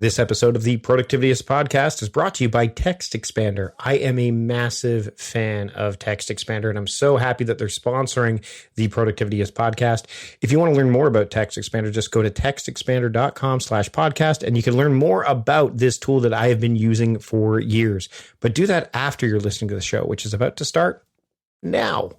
This episode of the Productivityist podcast is brought to you by TEDxChico. I am a massive fan of TEDxChico, and I'm so happy that they're sponsoring the Productivityist podcast. If you want to learn more about TEDxChico, just go to TEDxChico.com/podcast, and you can learn more about this tool that I have been using for years. But do that after you're listening to the show, which is about to start now.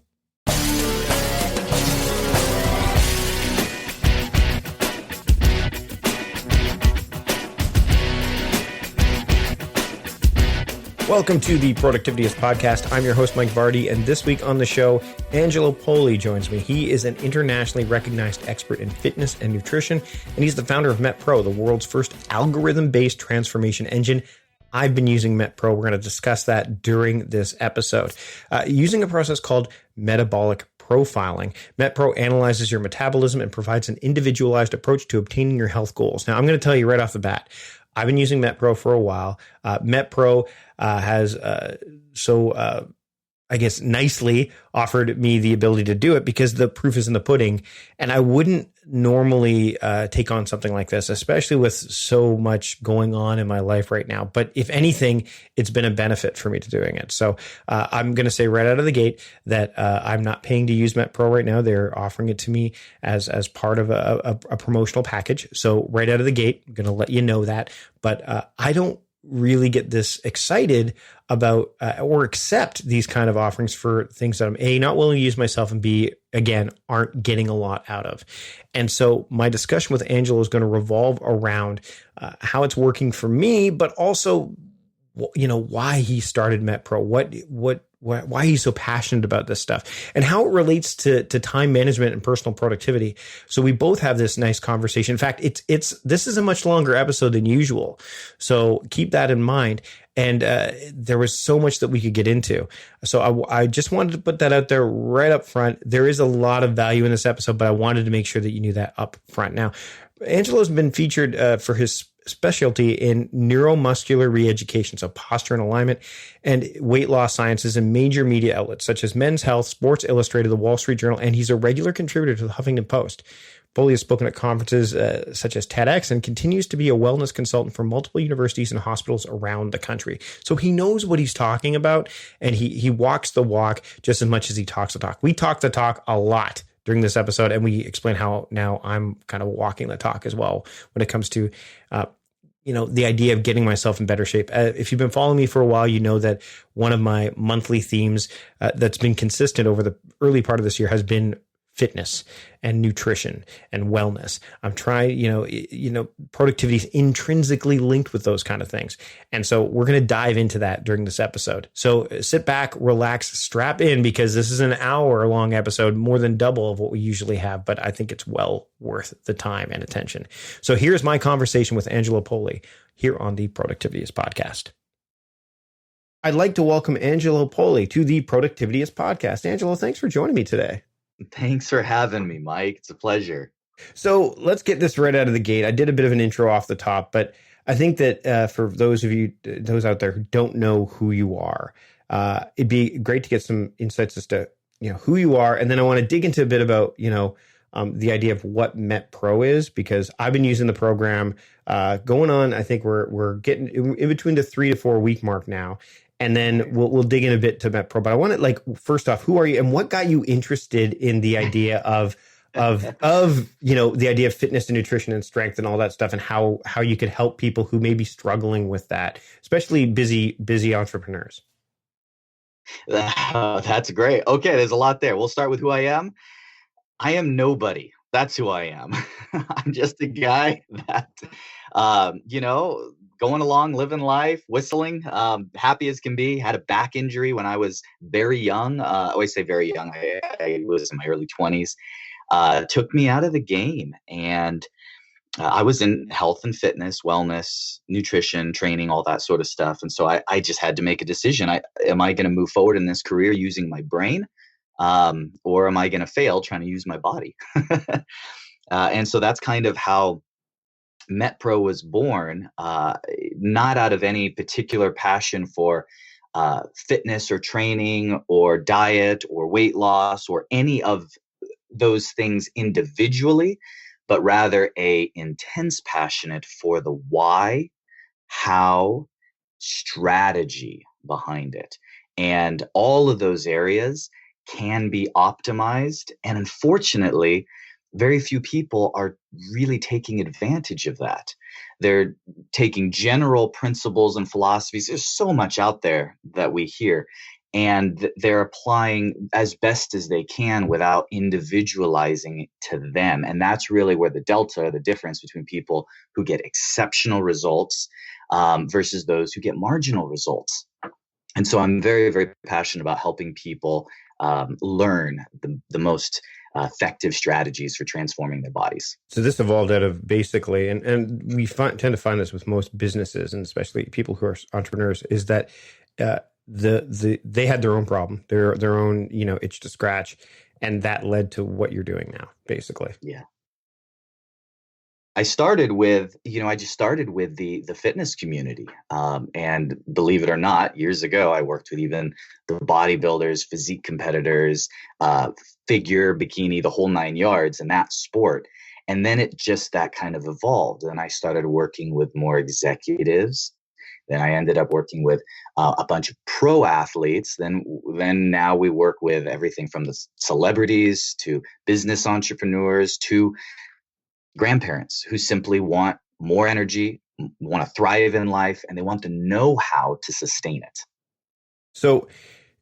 Welcome to the Productivityist podcast. I'm your host, Mike Vardy, and this week on the show, Angelo Poli joins me. He is an internationally recognized expert in fitness and nutrition, and he's the founder of MetPro, the world's first algorithm-based transformation engine. I've been using MetPro. We're going to discuss that during this episode. Using a process called Metabolic Profiling, MetPro analyzes your metabolism and provides an individualized approach to obtaining your health goals. Now, I'm going to tell you right off the bat, I've been using MetPro for a while. MetPro has I guess, nicely offered me the ability to do it because the proof is in the pudding. And I wouldn't normally take on something like this, especially with so much going on in my life right now. But if anything, it's been a benefit for me to doing it. So I'm going to say right out of the gate that I'm not paying to use MetPro right now. They're offering it to me as part of a promotional package. So right out of the gate, I'm going to let you know that. But I don't really get this excited about or accept these kind of offerings for things that I'm A, not willing to use myself, and B, again, aren't getting a lot out of. And so my discussion with Angelo is going to revolve around how it's working for me, but also, you know, why he started MetPro, why he's so passionate about this stuff, and how it relates to time management and personal productivity. So we both have this nice conversation. In fact, this is a much longer episode than usual. So keep that in mind. And there was so much that we could get into. So I just wanted to put that out there right up front. There is a lot of value in this episode, but I wanted to make sure that you knew that up front. Now, Angelo's been featured for his specialty in neuromuscular re-education, so posture and alignment, and weight loss sciences in major media outlets such as Men's Health, Sports Illustrated, the Wall Street Journal, and he's a regular contributor to the Huffington Post. Poli has spoken at conferences such as TEDx and continues to be a wellness consultant for multiple universities and hospitals around the country. So he knows what he's talking about, and he walks the walk just as much as he talks the talk. We talk the talk a lot during this episode, and we explain how now I'm kind of walking the talk as well when it comes to the idea of getting myself in better shape. If you've been following me for a while, you know that one of my monthly themes that's been consistent over the early part of this year has been fitness and nutrition and wellness. I'm trying, productivity is intrinsically linked with those kind of things. And so we're going to dive into that during this episode. So sit back, relax, strap in, because this is an hour-long episode, more than double of what we usually have, but I think it's well worth the time and attention. So here's my conversation with Angelo Poli here on the Productivityist podcast. I'd like to welcome Angelo Poli to the Productivityist podcast. Angelo, thanks for joining me today. Thanks for having me, Mike. It's a pleasure. So let's get this right out of the gate. I did a bit of an intro off the top, but I think that for those out there who don't know who you are, it'd be great to get some insights as to who you are, and then I want to dig into a bit about the idea of what MetPro is, because I've been using the program going on. I think we're getting in between the 3 to 4 week mark now. And then we'll dig in a bit to MetPro. But I want to, first off, who are you and what got you interested in the idea of the idea of fitness and nutrition and strength and all that stuff, and how you could help people who may be struggling with that, especially busy entrepreneurs? That's great. Okay, there's a lot there. We'll start with who I am. I am nobody. That's who I am. I'm just a guy that, going along, living life, whistling, happy as can be. Had a back injury when I was very young. I always say very young. I was in my early 20s. Took me out of the game. And I was in health and fitness, wellness, nutrition, training, all that sort of stuff. And so I just had to make a decision. Am I going to move forward in this career using my brain? Or am I going to fail trying to use my body? And so that's kind of how MetPro was born, not out of any particular passion for fitness or training or diet or weight loss or any of those things individually, but rather a intense passionate for the why, how, strategy behind it. And all of those areas can be optimized. And unfortunately, very few people are really taking advantage of that. They're taking general principles and philosophies. There's so much out there that we hear, and they're applying as best as they can without individualizing it to them. And that's really where the difference between people who get exceptional results versus those who get marginal results. And so I'm very, very passionate about helping people learn the most effective strategies for transforming their bodies. So this evolved out of basically, and we tend to find this with most businesses, and especially people who are entrepreneurs, is that they had their own problem, their own itch to scratch, and that led to what you're doing now, basically. Yeah. I started with, I just started with the fitness community. And believe it or not, years ago, I worked with even the bodybuilders, physique competitors, figure, bikini, the whole 9 yards in that sport. And then it just that kind of evolved. And I started working with more executives. Then I ended up working with a bunch of pro athletes. Then now we work with everything from the celebrities to business entrepreneurs to grandparents who simply want more energy, want to thrive in life, and they want the know-how to sustain it. So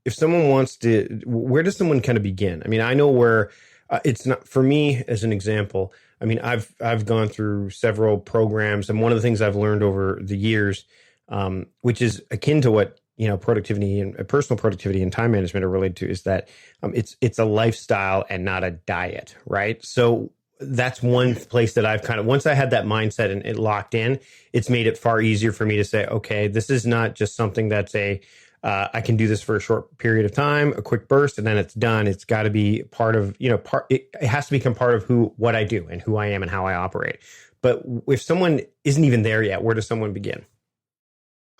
if someone wants to, where does someone kind of begin? I mean, I know where it's not for me as an example. I mean, I've gone through several programs, and one of the things I've learned over the years, which is akin to what productivity and personal productivity and time management are related to, is that it's a lifestyle and not a diet, right? So that's one place that I've once I had that mindset and it locked in, it's made it far easier for me to say, okay, this is not just something that's I can do this for a short period of time, a quick burst, and then it's done. It's got to be part of, it has to become part of what I do and who I am and how I operate. But if someone isn't even there yet, where does someone begin?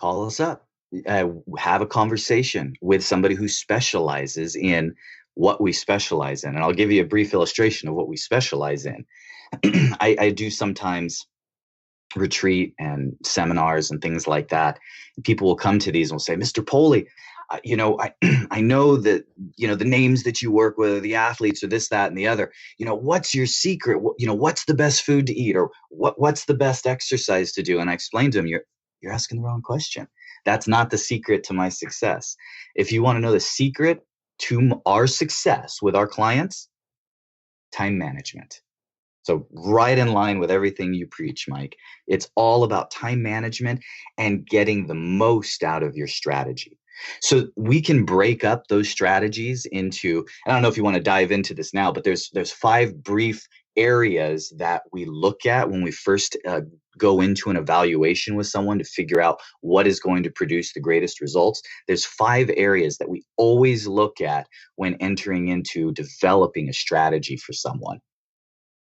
Call us up. Have a conversation with somebody who specializes in what we specialize in. And I'll give you a brief illustration of what we specialize in. I do sometimes retreat and seminars and things like that. People will come to these and will say, Mr. Poli, I know that, the names that you work with, the athletes or this, that, and the other, what's your secret? What's the best food to eat, or what's the best exercise to do? And I explained to them, you're asking the wrong question. That's not the secret to my success. If you want to know the secret to our success with our clients, time management. So right in line with everything you preach, Mike. It's all about time management and getting the most out of your strategy. So we can break up those strategies into, I don't know if you want to dive into this now, but there's 5 brief areas that we look at when we first go into an evaluation with someone to figure out what is going to produce the greatest results. There's 5 areas that we always look at when entering into developing a strategy for someone.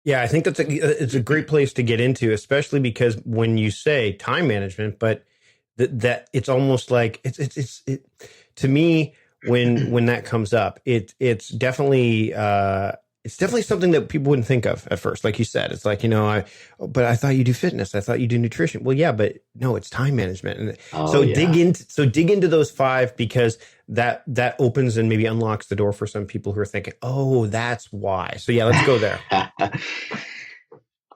Yeah, I think it's a great place to get into, especially because when you say time management, but that it's almost like it's to me when that comes up, it's definitely something that people wouldn't think of at first. Like you said, it's like, but I thought you do fitness. I thought you do nutrition. Well, yeah, but no, it's time management. And dig into those 5, because that opens and maybe unlocks the door for some people who are thinking, oh, that's why. So yeah, let's go there.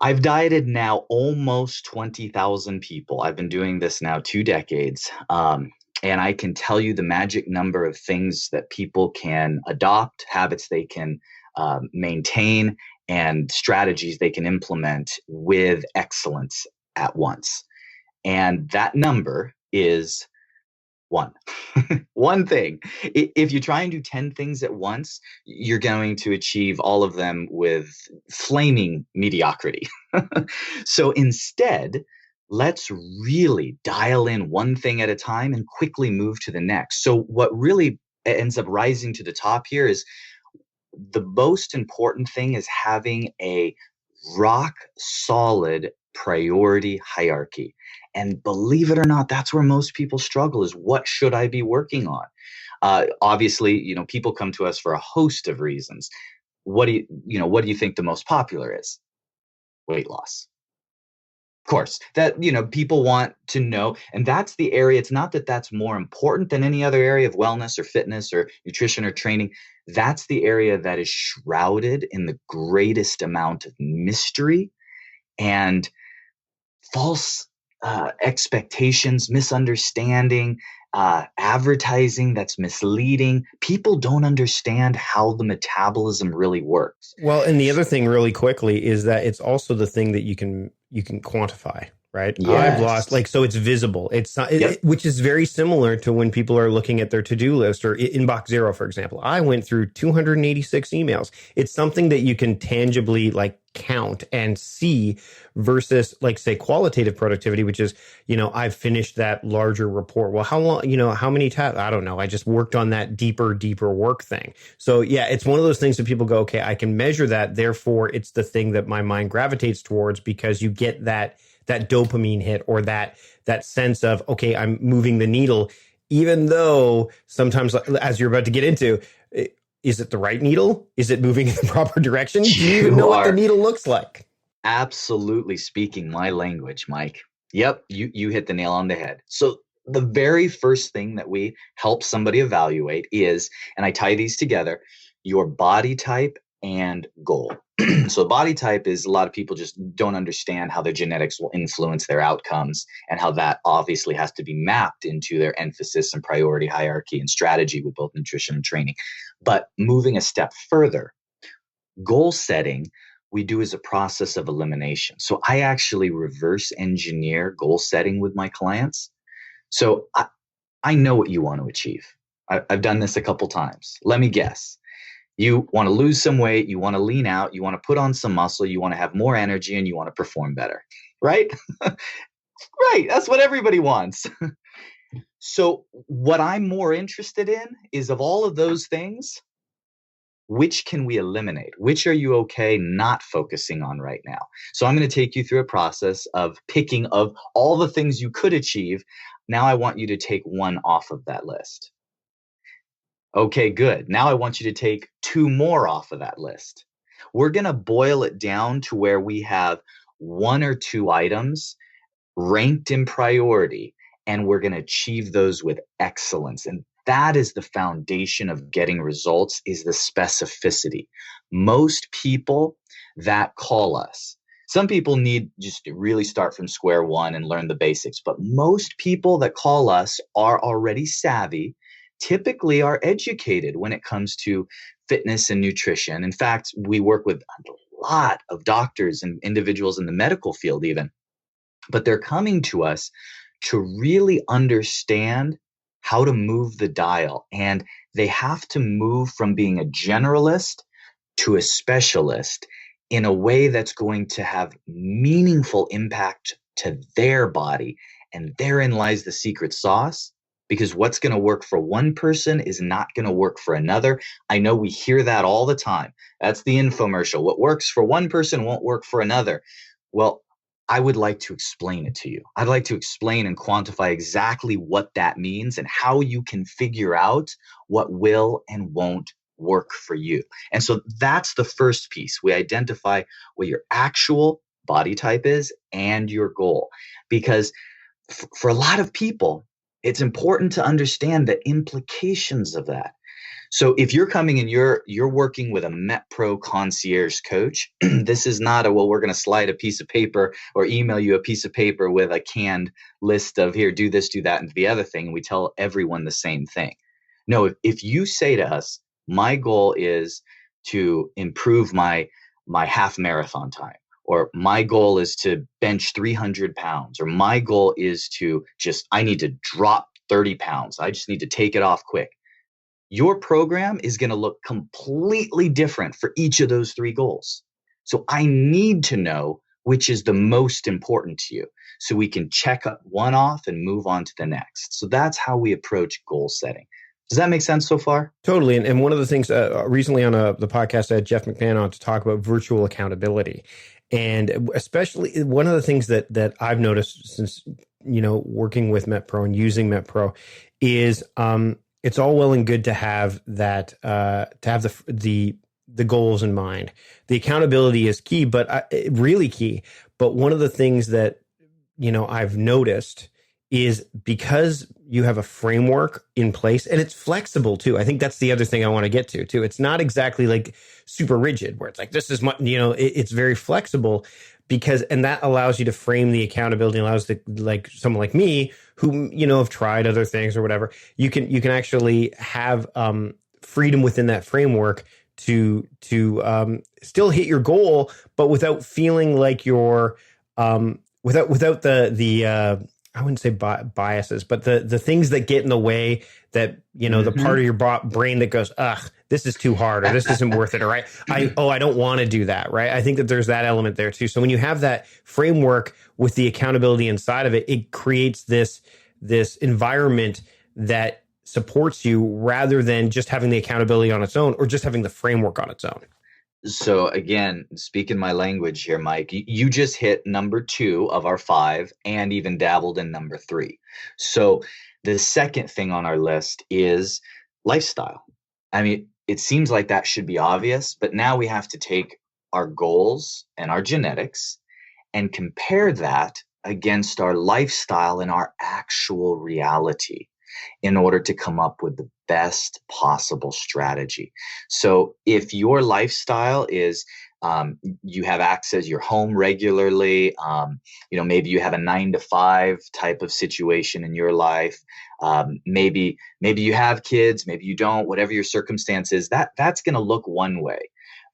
I've dieted now almost 20,000 people. I've been doing this now 2 decades. And I can tell you the magic number of things that people can adopt, habits they can maintain, and strategies they can implement with excellence at once. And that number is 1. One thing. If you try and do 10 things at once, you're going to achieve all of them with flaming mediocrity. So instead, let's really dial in one thing at a time and quickly move to the next. So what really ends up rising to the top here is the most important thing is having a rock solid priority hierarchy. And believe it or not, that's where most people struggle, is what should I be working on? Obviously, people come to us for a host of reasons. What do you think the most popular is? weight loss. Of course, that, people want to know, and that's the area. It's not that that's more important than any other area of wellness or fitness or nutrition or training. That's the area that is shrouded in the greatest amount of mystery and false expectations, misunderstanding, advertising that's misleading. People don't understand how the metabolism really works. Well, and the other thing really quickly is that it's also the thing that you can quantify, right? Yes. I've lost, so it's visible. It's not, Yep. which is very similar to when people are looking at their to-do list or inbox zero, for example. I went through 286 emails. It's something that you can tangibly count and see versus say qualitative productivity, which is, I've finished that larger report. Well, how long, how many tabs? I don't know. I just worked on that deeper work thing. So yeah, it's one of those things that people go, okay, I can measure that. Therefore it's the thing that my mind gravitates towards because you get that dopamine hit or that sense of, okay, I'm moving the needle, even though sometimes, as you're about to get into, is it the right needle? Is it moving in the proper direction? Do you even know what the needle looks like? Absolutely speaking my language, Mike. Yep, you hit the nail on the head. So the very first thing that we help somebody evaluate is, and I tie these together, your body type and goal. So body type is, a lot of people just don't understand how their genetics will influence their outcomes and how that obviously has to be mapped into their emphasis and priority hierarchy and strategy with both nutrition and training. But moving a step further, goal setting we do as a process of elimination. So I actually reverse engineer goal setting with my clients. So I know what you want to achieve. I've done this a couple times. Let me guess. You want to lose some weight, you want to lean out, you want to put on some muscle, you want to have more energy, and you want to perform better, right? Right, that's what everybody wants. So what I'm more interested in is, of all of those things, which can we eliminate? Which are you okay not focusing on right now? So I'm going to take you through a process of picking, of all the things you could achieve. Now I want you to take one off of that list. Okay, good. Now I want you to take two more off of that list. We're going to boil it down to where we have one or two items ranked in priority, and we're going to achieve those with excellence. And that is the foundation of getting results, is the specificity. Most people that call us, some people need just to really start from square one and learn the basics, but most people that call us are already savvy, typically are educated when it comes to fitness and nutrition. In fact, we work with a lot of doctors and individuals in the medical field even, but they're coming to us to really understand how to move the dial. And they have to move from being a generalist to a specialist in a way that's going to have meaningful impact to their body. And therein lies the secret sauce, because what's going to work for one person is not going to work for another. I know we hear that all the time. That's the infomercial. What works for one person won't work for another. Well, I would like to explain it to you. I'd like to explain and quantify exactly what that means and how you can figure out what will and won't work for you. And so that's the first piece. We identify what your actual body type is and your goal. Because for a lot of people, it's important to understand the implications of that. So if you're coming and you're working with a MetPro concierge coach, this is not a, well, we're going to slide a piece of paper or email you a piece of paper with a canned list of, here, do this, do that, and the other thing. And we tell everyone the same thing. No, if you say to us, my goal is to improve my half marathon time, or my goal is to bench 300 pounds, or my goal is to I need to drop 30 pounds. I just need to take it off quick. Your program is going to look completely different for each of those three goals. So I need to know which is the most important to you, so we can check up one off and move on to the next. So that's how we approach goal setting. Does that make sense so far? Totally. And one of the things recently on the podcast, I had Jeff McMahon on to talk about virtual accountability. And especially one of the things that I've noticed since, working with MetPro and using MetPro is it's all well and good to have that, to have the the goals in mind. The accountability is key, but really key. But one of the things that, I've noticed is because you have a framework in place and it's flexible too. I think that's the other thing I want to get to too. It's not exactly like super rigid where it's like, this is it's very flexible and that allows you to frame the accountability, allows like someone like me who, have tried other things or whatever, you can actually have, freedom within that framework to still hit your goal, but without feeling like you're, without the I wouldn't say biases, but the things that get in the way that, the part of your brain that goes, ugh, this is too hard, or this isn't worth it, or I don't want to do that, right? I think that there's that element there too. So when you have that framework with the accountability inside of it, it creates this environment that supports you rather than just having the accountability on its own or just having the framework on its own. So again, speaking my language here, Mike, you just hit number 2 of our 5 and even dabbled in number 3. So the second thing on our list is lifestyle. I mean, it seems like that should be obvious, but now we have to take our goals and our genetics and compare that against our lifestyle and our actual reality in order to come up with the best possible strategy. So if your lifestyle is you have access, you're home regularly, maybe you have a 9-to-5 type of situation in your life. Maybe you have kids, maybe you don't, whatever your circumstance is, that's going to look one way.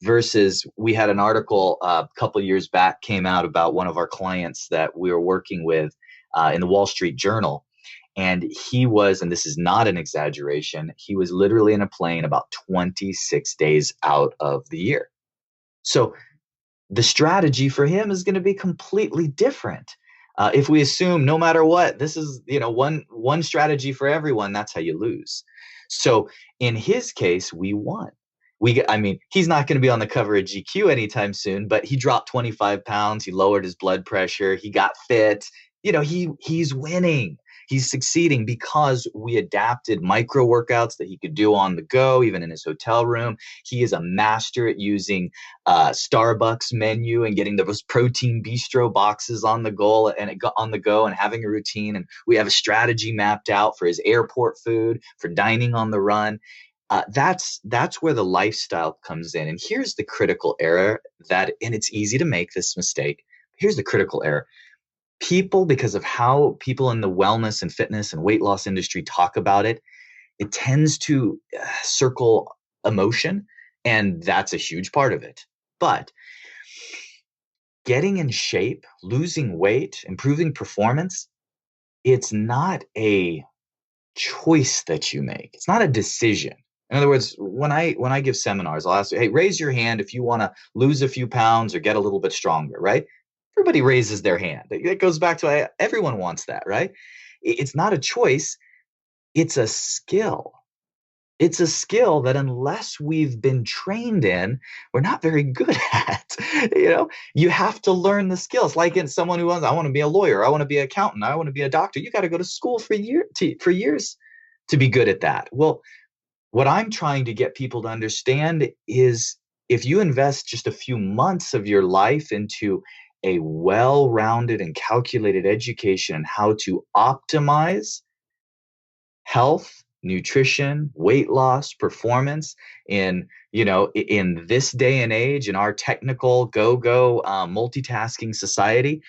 Versus we had an article a couple of years back came out about one of our clients that we were working with in the Wall Street Journal. And he was, and this is not an exaggeration, he was literally in a plane about 26 days out of the year. So the strategy for him is going to be completely different. If we assume no matter what, this is, one strategy for everyone, that's how you lose. So in his case, we won. He's not going to be on the cover of GQ anytime soon, but he dropped 25 pounds. He lowered his blood pressure. He got fit. He's winning. He's succeeding because we adapted micro workouts that he could do on the go, even in his hotel room. He is a master at using Starbucks menu and getting those protein bistro boxes on the go and having a routine. And we have a strategy mapped out for his airport food, for dining on the run. That's where the lifestyle comes in. And here's the critical error and it's easy to make this mistake. Here's the critical error. People, because of how people in the wellness and fitness and weight loss industry talk about it, it tends to circle emotion, and that's a huge part of it. But getting in shape, losing weight, improving performance, it's not a choice that you make. It's not a decision. In other words, when I give seminars, I'll ask you, hey, raise your hand if you want to lose a few pounds or get a little bit stronger, right? Everybody raises their hand. It goes back to everyone wants that, right? It's not a choice. It's a skill. It's a skill that unless we've been trained in, we're not very good at. You have to learn the skills. Like in someone who I want to be a lawyer, I want to be an accountant, I want to be a doctor. You got to go to school for years to be good at that. Well, what I'm trying to get people to understand is if you invest just a few months of your life into a well-rounded and calculated education on how to optimize health, nutrition, weight loss, performance in this day and age in our technical go multitasking society,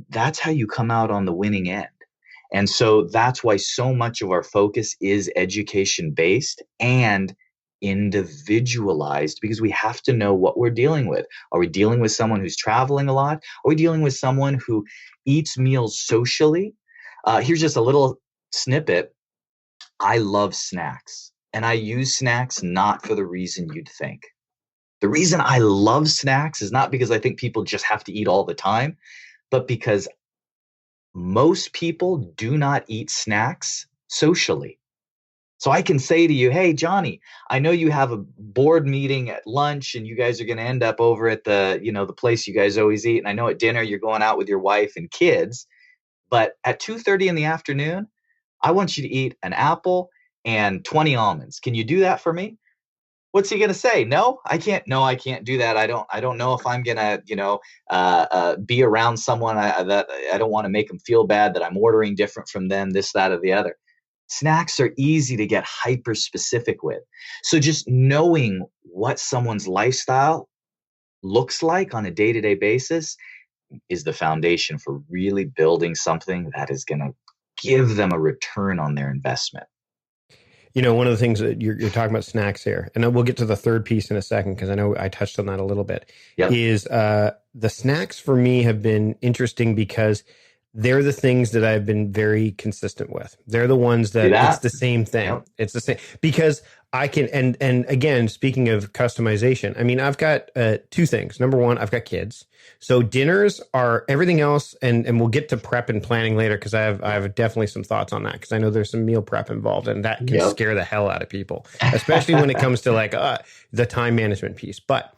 that's how you come out on the winning end. And so that's why so much of our focus is education based and individualized, because we have to know what we're dealing with. Are we dealing with someone who's traveling a lot? Are we dealing with someone who eats meals socially? Here's just a little snippet. I love snacks, and I use snacks not for the reason you'd think. The reason I love snacks is not because I think people just have to eat all the time, but because most people do not eat snacks socially. So I can say to you, hey, Johnny, I know you have a board meeting at lunch and you guys are going to end up over at the place you guys always eat. And I know at dinner you're going out with your wife and kids, but at 2:30 in the afternoon, I want you to eat an apple and 20 almonds. Can you do that for me? What's he going to say? No, I can't. No, I can't do that. I don't know if I'm going to, be around someone that I don't want to make them feel bad that I'm ordering different from them, this, that, or the other. Snacks are easy to get hyper specific with. So just knowing what someone's lifestyle looks like on a day-to-day basis is the foundation for really building something that is going to give them a return on their investment. One of the things that you're talking about snacks here, and then we'll get to the third piece in a second because I know I touched on that a little bit, Yep. is the snacks for me have been interesting because they're the things that I've been very consistent with. They're the ones that it's the same thing. Yep. It's the same because I can, and again, speaking of customization, I mean, I've got two things. Number one, I've got kids. So dinners are everything else. And we'll get to prep and planning later because I have definitely some thoughts on that because I know there's some meal prep involved and that can scare the hell out of people, especially when it comes to like the time management piece. But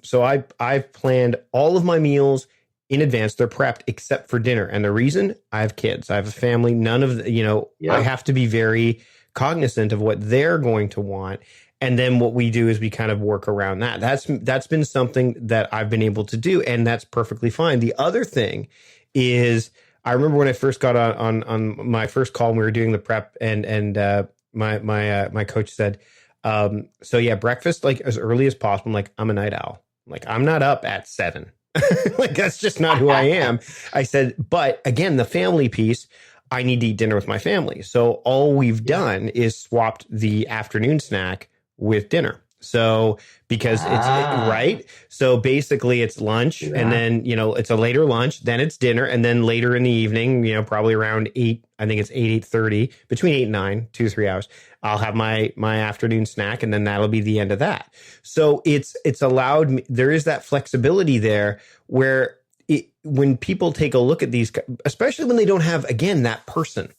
so I've planned all of my meals in advance. They're prepped except for dinner. And the reason, I have kids, I have a family, none of the, I have to be very cognizant of what they're going to want. And then what we do is we kind of work around that. That's been something that I've been able to do, and that's perfectly fine. The other thing is, I remember when I first got on my first call, and we were doing the prep, and my coach said, so yeah, breakfast like as early as possible. I'm like, I'm a night owl. Like, I'm not up at 7. Like, that's just not who I am. I said, but again, the family piece, I need to eat dinner with my family. So all we've done is swapped the afternoon snack with dinner. So because it's right. So basically it's lunch and then, it's a later lunch, then it's dinner. And then later in the evening, probably around 8, I think it's 8:30, between 8 and 9, 2-3 hours, I'll have my afternoon snack, and then that'll be the end of that. So it's allowed me, there is that flexibility there where when people take a look at these, especially when they don't have, again, that person,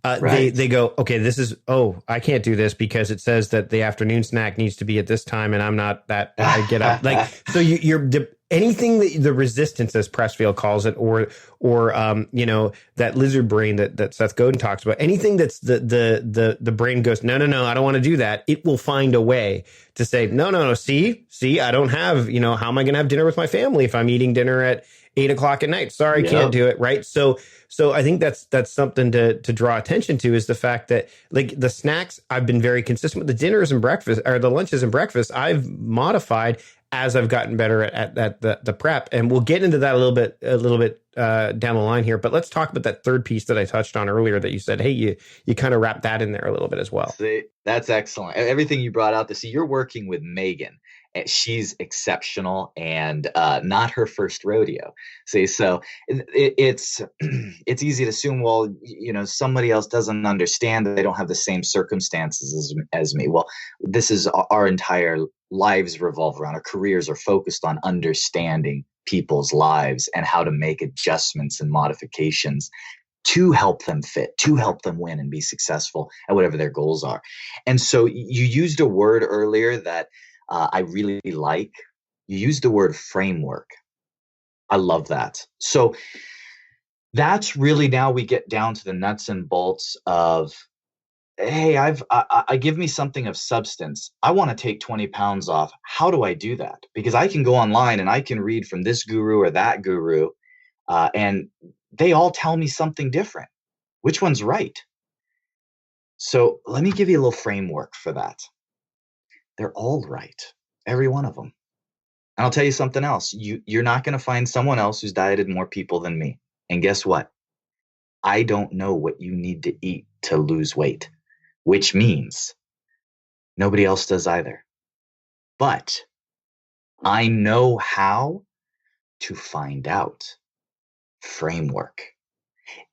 they go, okay, I can't do this because it says that the afternoon snack needs to be at this time, and I'm not that, I get up. Like, so you're anything that the resistance, as Pressfield calls it, or that lizard brain that Seth Godin talks about, anything that's the brain goes, no, I don't want to do that. It will find a way to say, no, see, I don't have, how am I going to have dinner with my family if I'm eating dinner at 8 o'clock at night? Sorry, can't do it. Right. So I think that's something to draw attention to, is the fact that, like, the snacks, I've been very consistent with. The dinners and breakfast, or the lunches and breakfast, I've modified as I've gotten better at the prep. And we'll get into that a little bit down the line here. But let's talk about that third piece that I touched on earlier that you said, hey, you kind of wrap that in there a little bit as well. See, that's excellent. Everything you brought out you're working with Megan. She's exceptional and not her first rodeo. See, so it's easy to assume, well, somebody else doesn't understand, that they don't have the same circumstances as me. Well, this is our entire lives revolve around. Our careers are focused on understanding people's lives and how to make adjustments and modifications to help them fit, to help them win and be successful at whatever their goals are. And so you used a word earlier that I really like. You used the word framework. I love that. So that's really, now we get down to the nuts and bolts of, hey, I give me something of substance. I want to take 20 pounds off. How do I do that? Because I can go online and I can read from this guru or that guru, and they all tell me something different. Which one's right? So let me give you a little framework for that. They're all right, every one of them. And I'll tell you something else. You're not going to find someone else who's dieted more people than me. And guess what? I don't know what you need to eat to lose weight, which means nobody else does either. But I know how to find out. Framework.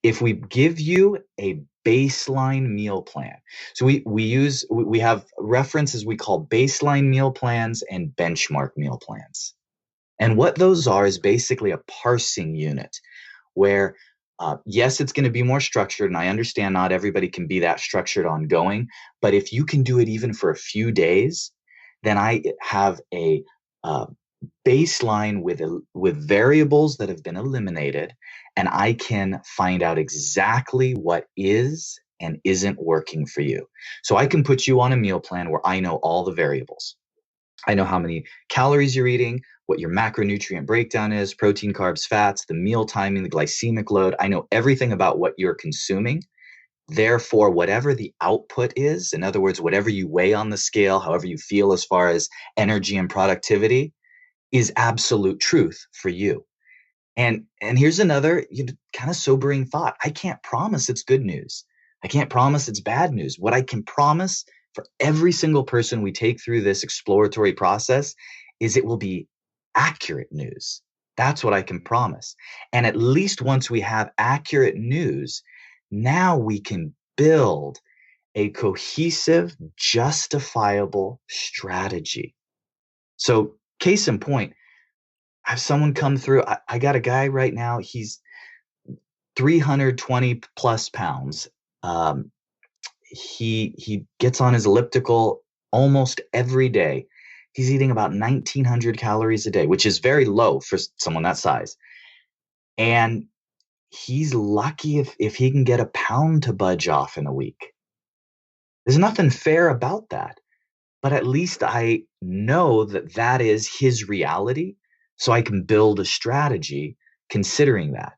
If we give you a baseline meal plan, so we have references we call baseline meal plans and benchmark meal plans. And what those are is basically a parsing unit where, yes, it's going to be more structured. And I understand not everybody can be that structured ongoing. But if you can do it even for a few days, then I have a baseline with variables that have been eliminated, and I can find out exactly what is and isn't working for you. So I can put you on a meal plan where I know all the variables. I know how many calories you're eating, what your macronutrient breakdown is, protein, carbs, fats, the meal timing, the glycemic load. I know everything about what you're consuming. Therefore, whatever the output is, in other words, whatever you weigh on the scale, however you feel as far as energy and productivity, is absolute truth for you. And here's another kind of sobering thought. I can't promise it's good news. I can't promise it's bad news. What I can promise for every single person we take through this exploratory process is it will be accurate news. That's what I can promise. And at least once we have accurate news, now we can build a cohesive, justifiable strategy. So, case in point, I have someone come through. I got a guy right now. He's 320 plus pounds. He gets on his elliptical almost every day. He's eating about 1,900 calories a day, which is very low for someone that size. And he's lucky if he can get a pound to budge off in a week. There's nothing fair about that. But at least I know that that is his reality. So I can build a strategy considering that.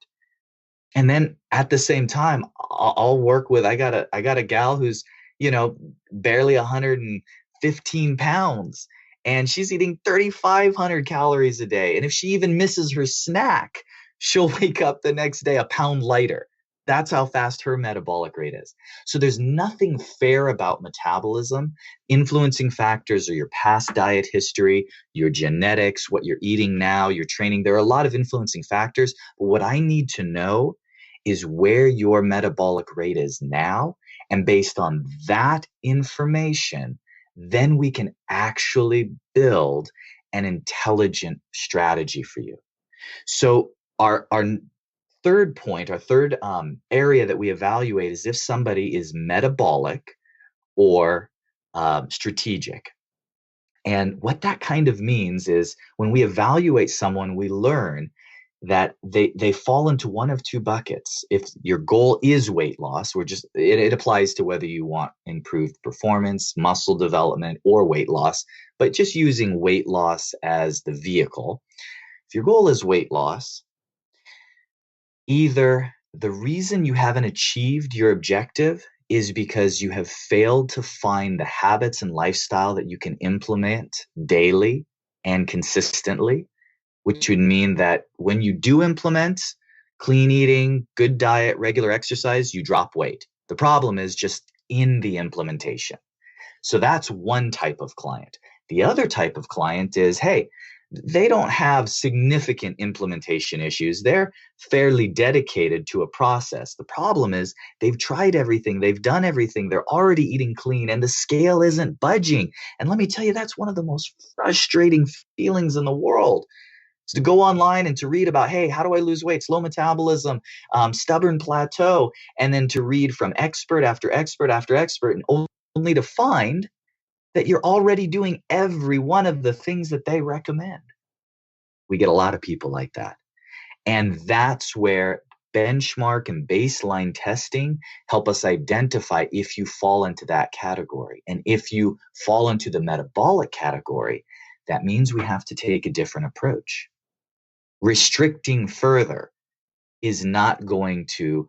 And then at the same time, I'll work with, I got a gal who's, barely 115 pounds, and she's eating 3,500 calories a day. And if she even misses her snack, she'll wake up the next day a pound lighter. That's how fast her metabolic rate is. So there's nothing fair about metabolism. Influencing factors are your past diet history, your genetics, what you're eating now, your training. There are a lot of influencing factors. But what I need to know is where your metabolic rate is now. And based on that information, then we can actually build an intelligent strategy for you. So our third point, our third area that we evaluate is if somebody is metabolic or strategic. And what that kind of means is when we evaluate someone, we learn that they fall into one of two buckets. If your goal is weight loss, it applies to whether you want improved performance, muscle development, or weight loss, but just using weight loss as the vehicle. If your goal is weight loss, either the reason you haven't achieved your objective is because you have failed to find the habits and lifestyle that you can implement daily and consistently, which would mean that when you do implement clean eating, good diet, regular exercise, you drop weight. The problem is just in the implementation. So that's one type of client. The other type of client is, hey, they don't have significant implementation issues. They're fairly dedicated to a process. The problem is they've tried everything. They've done everything. They're already eating clean and the scale isn't budging. And let me tell you, that's one of the most frustrating feelings in the world. Is to go online and to read about, hey, how do I lose weight? Slow metabolism, stubborn plateau, and then to read from expert after expert after expert, and only to find that you're already doing every one of the things that they recommend. We get a lot of people like that. And that's where benchmark and baseline testing help us identify if you fall into that category. And if you fall into the metabolic category, that means we have to take a different approach. Restricting further is not going to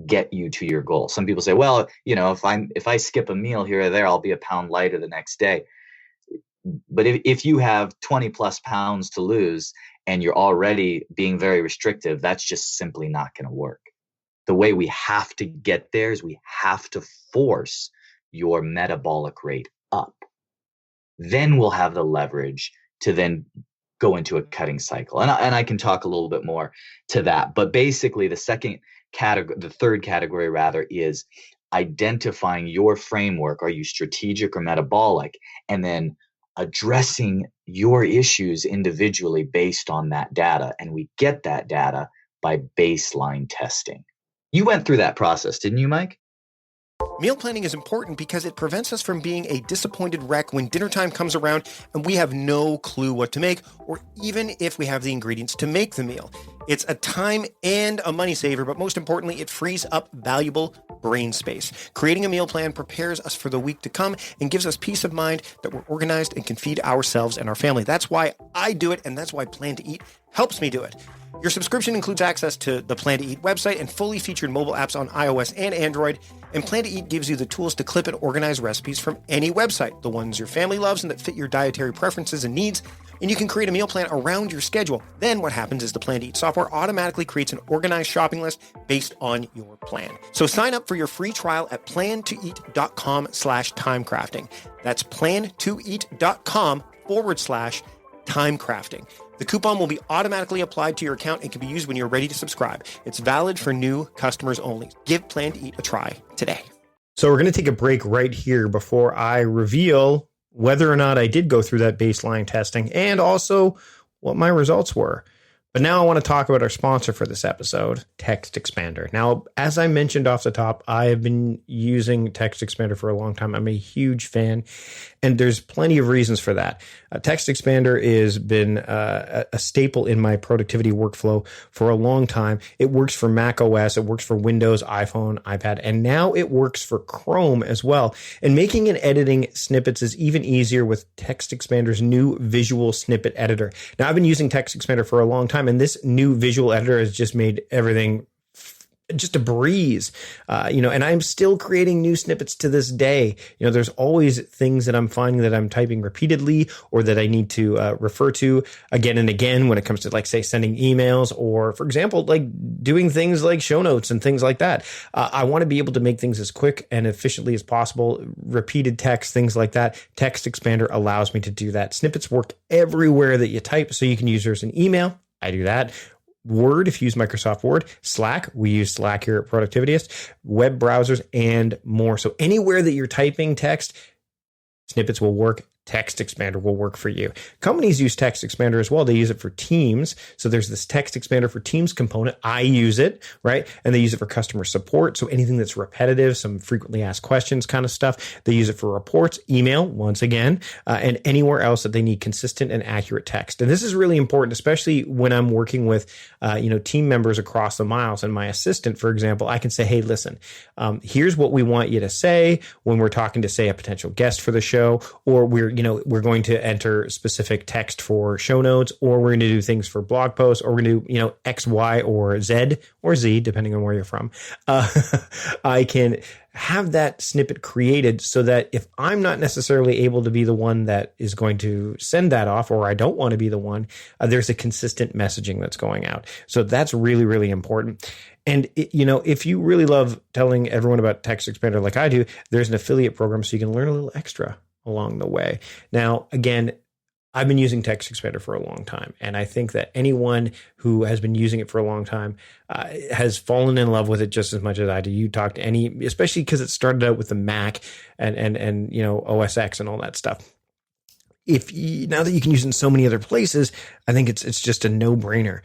get you to your goal. Some people say, well, if I skip a meal here or there, I'll be a pound lighter the next day. But if you have 20 plus pounds to lose and you're already being very restrictive, that's just simply not going to work. The way we have to get there is we have to force your metabolic rate up. Then we'll have the leverage to then go into a cutting cycle. And I can talk a little bit more to that. But basically, the third category rather, is identifying your framework. Are you strategic or metabolic? And then addressing your issues individually based on that data. And we get that data by baseline testing. You went through that process, didn't you, Mike? Meal planning is important because it prevents us from being a disappointed wreck when dinner time comes around and we have no clue what to make, or even if we have the ingredients to make the meal. It's a time and a money saver, but most importantly, it frees up valuable brain space. Creating a meal plan prepares us for the week to come and gives us peace of mind that we're organized and can feed ourselves and our family. That's why I do it, and that's why Plan to Eat helps me do it. Your subscription includes access to the Plan to Eat website and fully featured mobile apps on iOS and Android. And Plan to Eat gives you the tools to clip and organize recipes from any website, the ones your family loves and that fit your dietary preferences and needs. And you can create a meal plan around your schedule. Then what happens is the Plan to Eat software automatically creates an organized shopping list based on your plan. So sign up for your free trial at plantoeat.com/timecrafting. That's plantoeat.com/timecrafting. The coupon will be automatically applied to your account and can be used when you're ready to subscribe. It's valid for new customers only. Give Plan to Eat a try today. So we're going to take a break right here before I reveal whether or not I did go through that baseline testing and also what my results were. But now I want to talk about our sponsor for this episode, TEDxChico. Now, as I mentioned off the top, I have been using TEDxChico for a long time. I'm a huge fan, and there's plenty of reasons for that. TEDxChico has been a staple in my productivity workflow for a long time. It works for Mac OS, it works for Windows, iPhone, iPad, and now it works for Chrome as well. And making and editing snippets is even easier with TEDxChico's new visual snippet editor. Now, I've been using TEDxChico for a long time, and this new visual editor has just made everything just a breeze, and I'm still creating new snippets to this day. There's always things that I'm finding that I'm typing repeatedly or that I need to refer to again and again when it comes to, like, say, sending emails or, for example, like doing things like show notes and things like that. I want to be able to make things as quick and efficiently as possible, repeated text, things like that. TEDxChico allows me to do that. Snippets work everywhere that you type, so you can use yours in email. I do that. Word, if you use Microsoft Word, Slack, we use Slack here at Productivityist, web browsers, and more. So anywhere that you're typing text, snippets will work. TEDxChico will work for you. Companies use TEDxChico as well. They use it for Teams. So there's this TEDxChico for Teams component. I use it, right? And they use it for customer support. So anything that's repetitive, some frequently asked questions kind of stuff. They use it for reports, email, once again, and anywhere else that they need consistent and accurate text. And this is really important, especially when I'm working with, team members across the miles. And my assistant, for example, I can say, hey, listen, here's what we want you to say when we're talking to, say, a potential guest for the show, or we're going to enter specific text for show notes, or we're going to do things for blog posts, or we're going to do, X, Y, or Z, depending on where you're from. I can have that snippet created so that if I'm not necessarily able to be the one that is going to send that off, or I don't want to be the one, there's a consistent messaging that's going out. So that's really, really important. And, if you really love telling everyone about TEDxChico like I do, there's an affiliate program so you can learn a little extra along the way. Now, again, I've been using TEDxChico for a long time, and I think that anyone who has been using it for a long time has fallen in love with it just as much as I do. You talk to any, especially because it started out with the Mac and OS X and all that stuff. Now that you can use it in so many other places, I think it's just a no-brainer.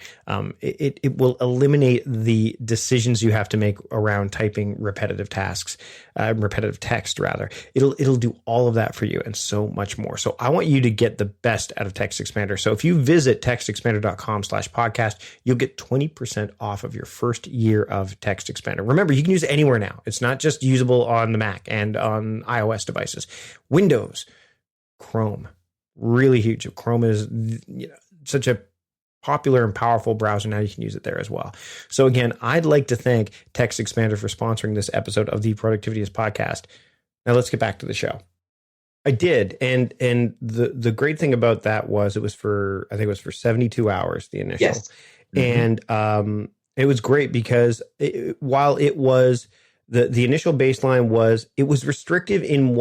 It will eliminate the decisions you have to make around typing repetitive text rather. It'll do all of that for you and so much more. So I want you to get the best out of TEDxChico. So if you visit TEDxChico.com/podcast, you'll get 20% off of your first year of TEDxChico. Remember, you can use it anywhere now. It's not just usable on the Mac and on iOS devices. Windows, Chrome. Really huge. Chrome is such a popular and powerful browser. Now you can use it there as well. So again, I'd like to thank TEDxChico for sponsoring this episode of the Productivityist podcast. Now let's get back to the show. I did. And the great thing about that was I think it was for 72 hours, the initial. Yes. Mm-hmm. And it was great because while it was the initial baseline was, it was restrictive in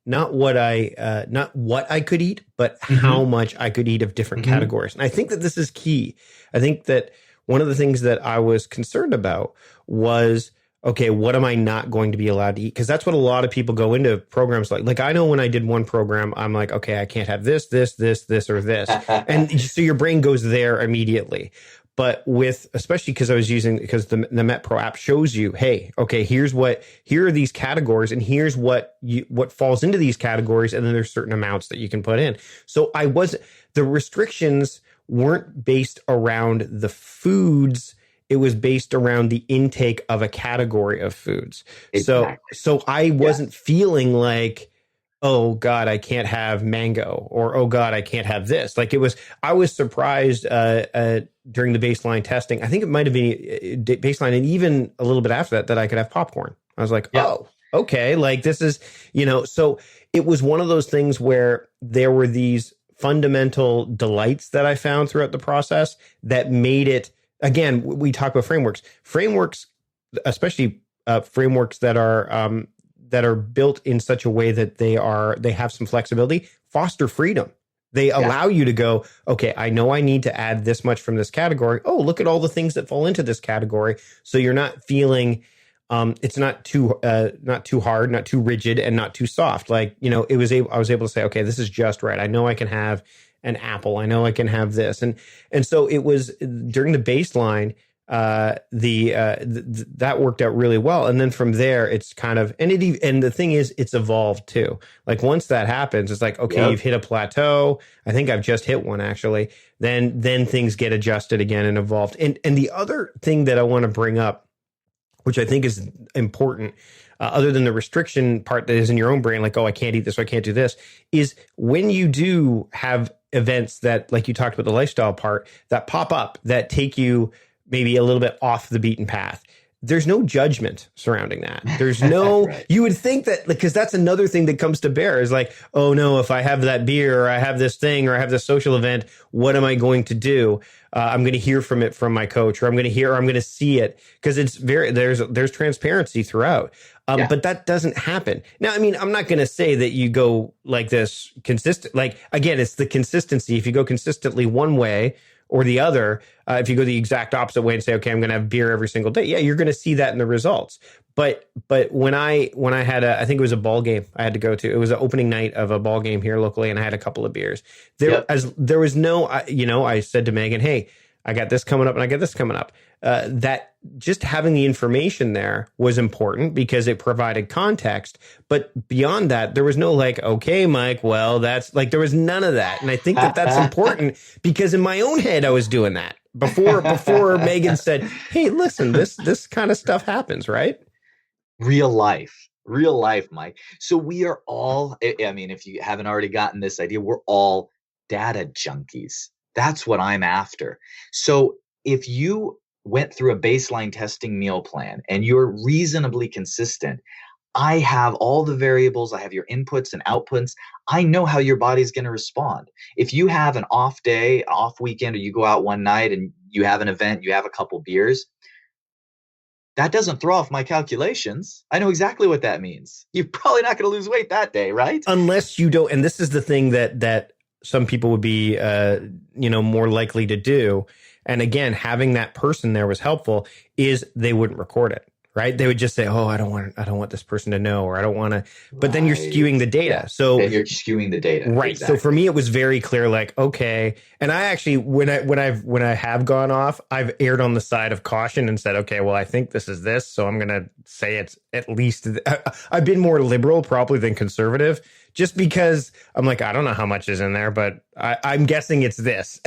not what I could eat, but how much I could eat of different categories. And I think that this is key. I think that one of the things that I was concerned about was, okay, what am I not going to be allowed to eat? Because that's what a lot of people go into programs like. Like I know when I did one program, I'm like, okay, I can't have this, or this. And so your brain goes there immediately. But especially because the MetPro app shows you, hey, okay, here are these categories, and here's what falls into these categories, and then there's certain amounts that you can put in. So the restrictions weren't based around the foods it was based around the intake of a category of foods. Exactly. So I wasn't feeling like, oh God, I can't have mango, or oh God, I can't have this. Like I was surprised during the baseline testing. I think it might have been baseline, and even a little bit after that I could have popcorn. I was like, oh, okay, like this is, so it was one of those things where there were these fundamental delights that I found throughout the process that made it, again, we talk about frameworks, especially frameworks that are built in such a way that they have some flexibility, foster freedom. They allow you to go, okay, I know I need to add this much from this category. Oh, look at all the things that fall into this category. So you're not feeling, it's not too hard, not too rigid, and not too soft. Like, I was able to say, okay, this is just right. I know I can have an apple. I know I can have this. And so it was during the baseline, that worked out really well. And then from there, it's kind of, and the thing is, it's evolved too. Like once that happens, it's like, okay, you've hit a plateau. I think I've just hit one actually. Then things get adjusted again and evolved. And the other thing that I want to bring up, which I think is important, other than the restriction part that is in your own brain, like, oh, I can't eat this, or I can't do this, is when you do have events that, like you talked about the lifestyle part, that pop up, that take you maybe a little bit off the beaten path. There's no judgment surrounding that. There's no, right. You would think that, because that's another thing that comes to bear is like, oh no, if I have that beer, or I have this thing, or I have this social event, what am I going to do? I'm going to hear from it from my coach, or I'm going to see it, because it's there's transparency throughout. But that doesn't happen. Now, I mean, I'm not going to say that you go like this consistent, like, again, it's the consistency. If you go consistently one way or the other, if you go the exact opposite way and say, okay, I'm going to have beer every single day, yeah, you're going to see that in the results. But when I had I think it was a ball game I had to go to. It was an opening night of a ball game here locally, and I had a couple of beers. There was no, I said to Megan, hey, I got this coming up and I got this coming up. That just having the information there was important because it provided context. But beyond that, there was no like, okay, Mike, well, that's like, there was none of that. And I think that that's important because in my own head, I was doing that before Megan said, hey, listen, this kind of stuff happens, right? Real life, Mike. So we are all, I mean, if you haven't already gotten this idea, we're all data junkies. That's what I'm after. So if you went through a baseline testing meal plan and you're reasonably consistent, I have all the variables, I have your inputs and outputs. I know how your body's going to respond. If you have an off day, off weekend, or you go out one night and you have an event, you have a couple beers, that doesn't throw off my calculations. I know exactly what that means. You're probably not going to lose weight that day, right? Unless you don't, and this is the thing that some people would be, more likely to do. And again, having that person there was helpful, is they wouldn't record it, right? They would just say, oh, I don't want this person to know, or I don't want to, but then you're skewing the data. Yeah. So then you're skewing the data. Right. Exactly. So for me, it was very clear, like, okay. And I actually, when I have gone off, I've erred on the side of caution and said, okay, well, I think this is this. So I'm going to say it's at least, I've been more liberal probably than conservative, just because I'm like, I don't know how much is in there, but I'm guessing it's this.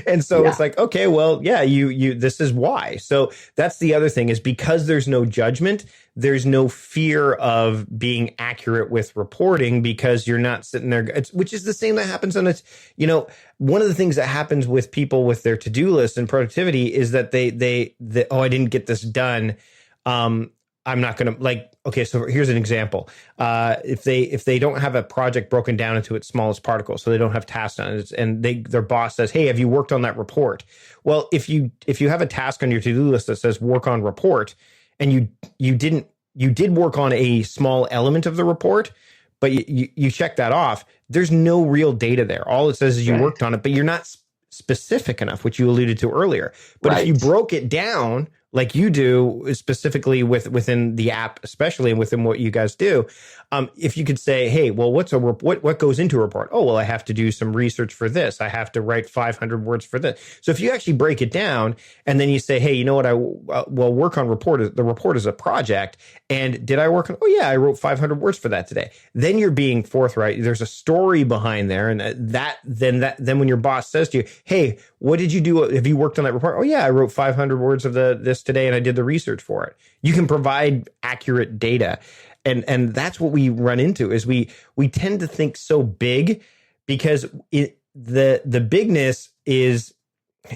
And so it's like, okay, well, yeah, you, this is why. So that's the other thing, is because there's no judgment, there's no fear of being accurate with reporting, because you're not sitting there, which is the same that happens on it. One of the things that happens with people with their to-do list and productivity is that they oh, I didn't get this done. I'm not going to, like, okay, so here's an example. If they don't have a project broken down into its smallest particles, so they don't have tasks on it, and their boss says, hey, have you worked on that report? Well, if you have a task on your to-do list that says work on report, and you did work on a small element of the report, but you check that off, there's no real data there. All it says is you worked on it, but you're not specific enough, which you alluded to earlier. But if you broke it down, like you do, specifically within the app, especially, and within what you guys do, if you could say, hey, well, what goes into a report? Oh, well, I have to do some research for this. I have to write 500 words for this. So if you actually break it down and then you say, hey, you know what, well, work on the report is a project. And did I work on, oh yeah, I wrote 500 words for that today. Then you're being forthright. There's a story behind there. And then when your boss says to you, hey, what did you do? Have you worked on that report? Oh yeah, I wrote 500 words of this today and I did the research for it. You can provide accurate data. And that's what we run into is we tend to think so big because the bigness is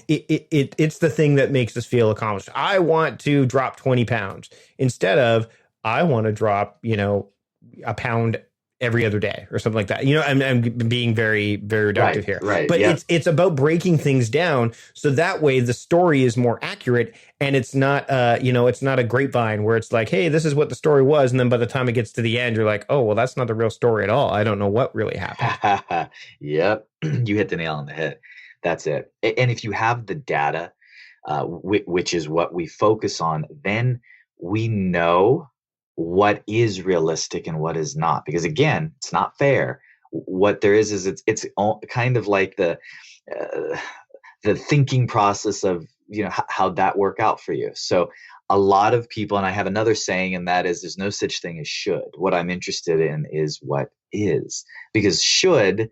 it's the thing that makes us feel accomplished. I want to drop 20 pounds instead of I want to drop, a pound every other day or something like that. I'm being very, very reductive here. Right. But Yeah. it's about breaking things down so that way the story is more accurate and it's not it's not a grapevine where it's like, hey, this is what the story was, and then by the time it gets to the end, you're like, oh, well, that's not the real story at all. I don't know what really happened. Yep. You hit the nail on the head. That's it. And if you have the data, which is what we focus on, then we know what is realistic and what is not. Because again, it's not fair. What there is it's kind of like the thinking process of how'd that work out for you. So a lot of people, and I have another saying, and that is, there's no such thing as should. What I'm interested in is what is, because should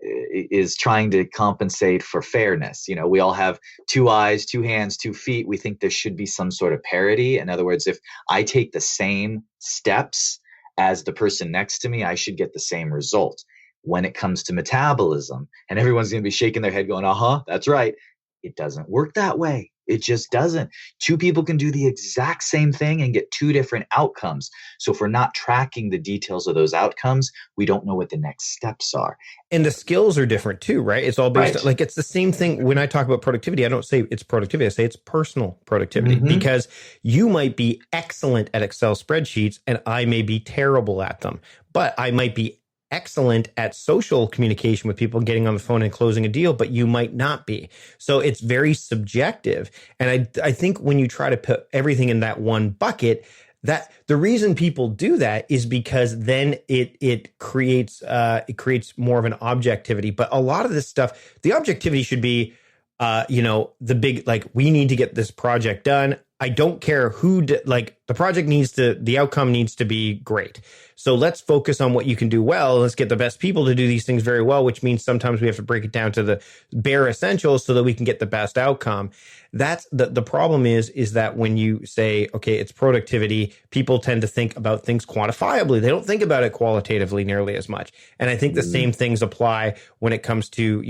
is trying to compensate for fairness. We all have 2 eyes, 2 hands, 2 feet. We think there should be some sort of parity. In other words, if I take the same steps as the person next to me, I should get the same result. When it comes to metabolism, and everyone's going to be shaking their head going, that's right. It doesn't work that way. It just doesn't. 2 people can do the exact same thing and get 2 different outcomes. So if we're not tracking the details of those outcomes, we don't know what the next steps are. And the skills are different too, right? It's all based on, like, it's the same thing. When I talk about productivity, I don't say it's productivity. I say it's personal productivity, because you might be excellent at Excel spreadsheets and I may be terrible at them, but I might be excellent at social communication with people, getting on the phone and closing a deal, but you might not be. So it's very subjective. And I think when you try to put everything in that one bucket, that the reason people do that is because then it creates more of an objectivity. But a lot of this stuff, the objectivity should be the big, like, we need to get this project done. I don't care who the outcome needs to be great. So let's focus on what you can do well. Let's get the best people to do these things very well, which means sometimes we have to break it down to the bare essentials so that we can get the best outcome. That's the problem is that when you say, okay, it's productivity, people tend to think about things quantifiably. They don't think about it qualitatively nearly as much. And I think the same things apply when it comes to,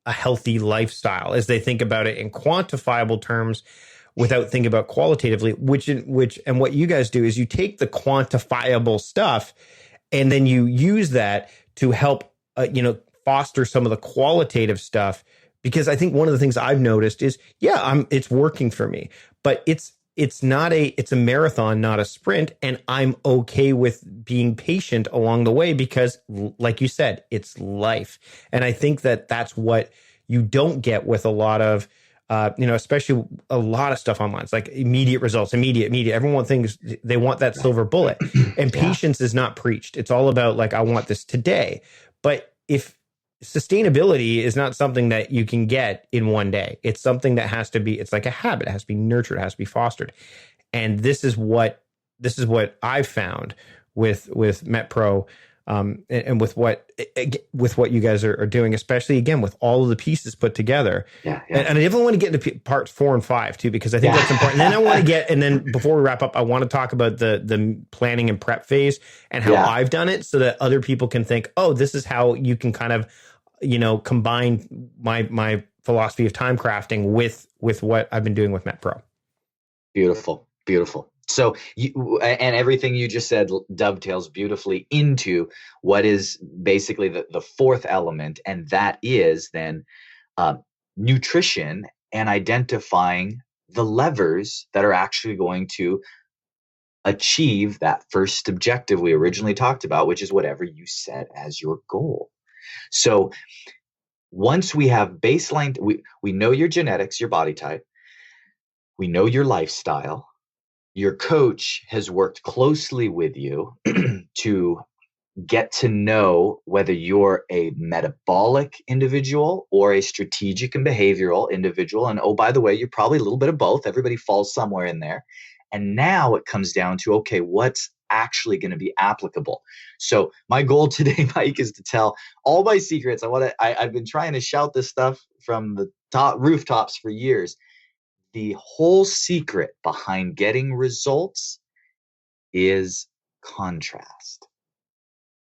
a healthy lifestyle, as they think about it in quantifiable terms without thinking about qualitatively, which and what you guys do is you take the quantifiable stuff and then you use that to help, foster some of the qualitative stuff. Because I think one of the things I've noticed is, it's working for me, but it's a marathon, not a sprint. And I'm okay with being patient along the way because, like you said, it's life. And I think that that's what you don't get with a lot of, especially a lot of stuff online. It's like immediate results, immediate. Everyone thinks they want that silver bullet, and patience is not preached. It's all about, like, I want this today. But if sustainability is not something that you can get in one day, it's something that has to be, it's like a habit. It has to be nurtured. It has to be fostered. And this is what I've found with MetPro, and with what you guys are doing, especially again with all of the pieces put together. And I definitely want to get into parts 4 and 5 too, because I think that's important. And then before we wrap up, I want to talk about the planning and prep phase and how I've done it, so that other people can think, oh, this is how you can kind of, combine my philosophy of time crafting with what I've been doing with MetPro. Beautiful. So and everything you just said dovetails beautifully into what is basically the 4th element, and that is then nutrition and identifying the levers that are actually going to achieve that first objective we originally talked about, which is whatever you set as your goal. So once we have baseline, we know your genetics, your body type. We know your lifestyle. Your coach has worked closely with you to get to know whether you're a metabolic individual or a strategic and behavioral individual. And oh, by the way, you're probably a little bit of both. Everybody falls somewhere in there. And now it comes down to, okay, what's actually going to be applicable? So my goal today, Mike, is to tell all my secrets. I've been trying to shout this stuff from the top rooftops for years. The whole secret behind getting results is contrast.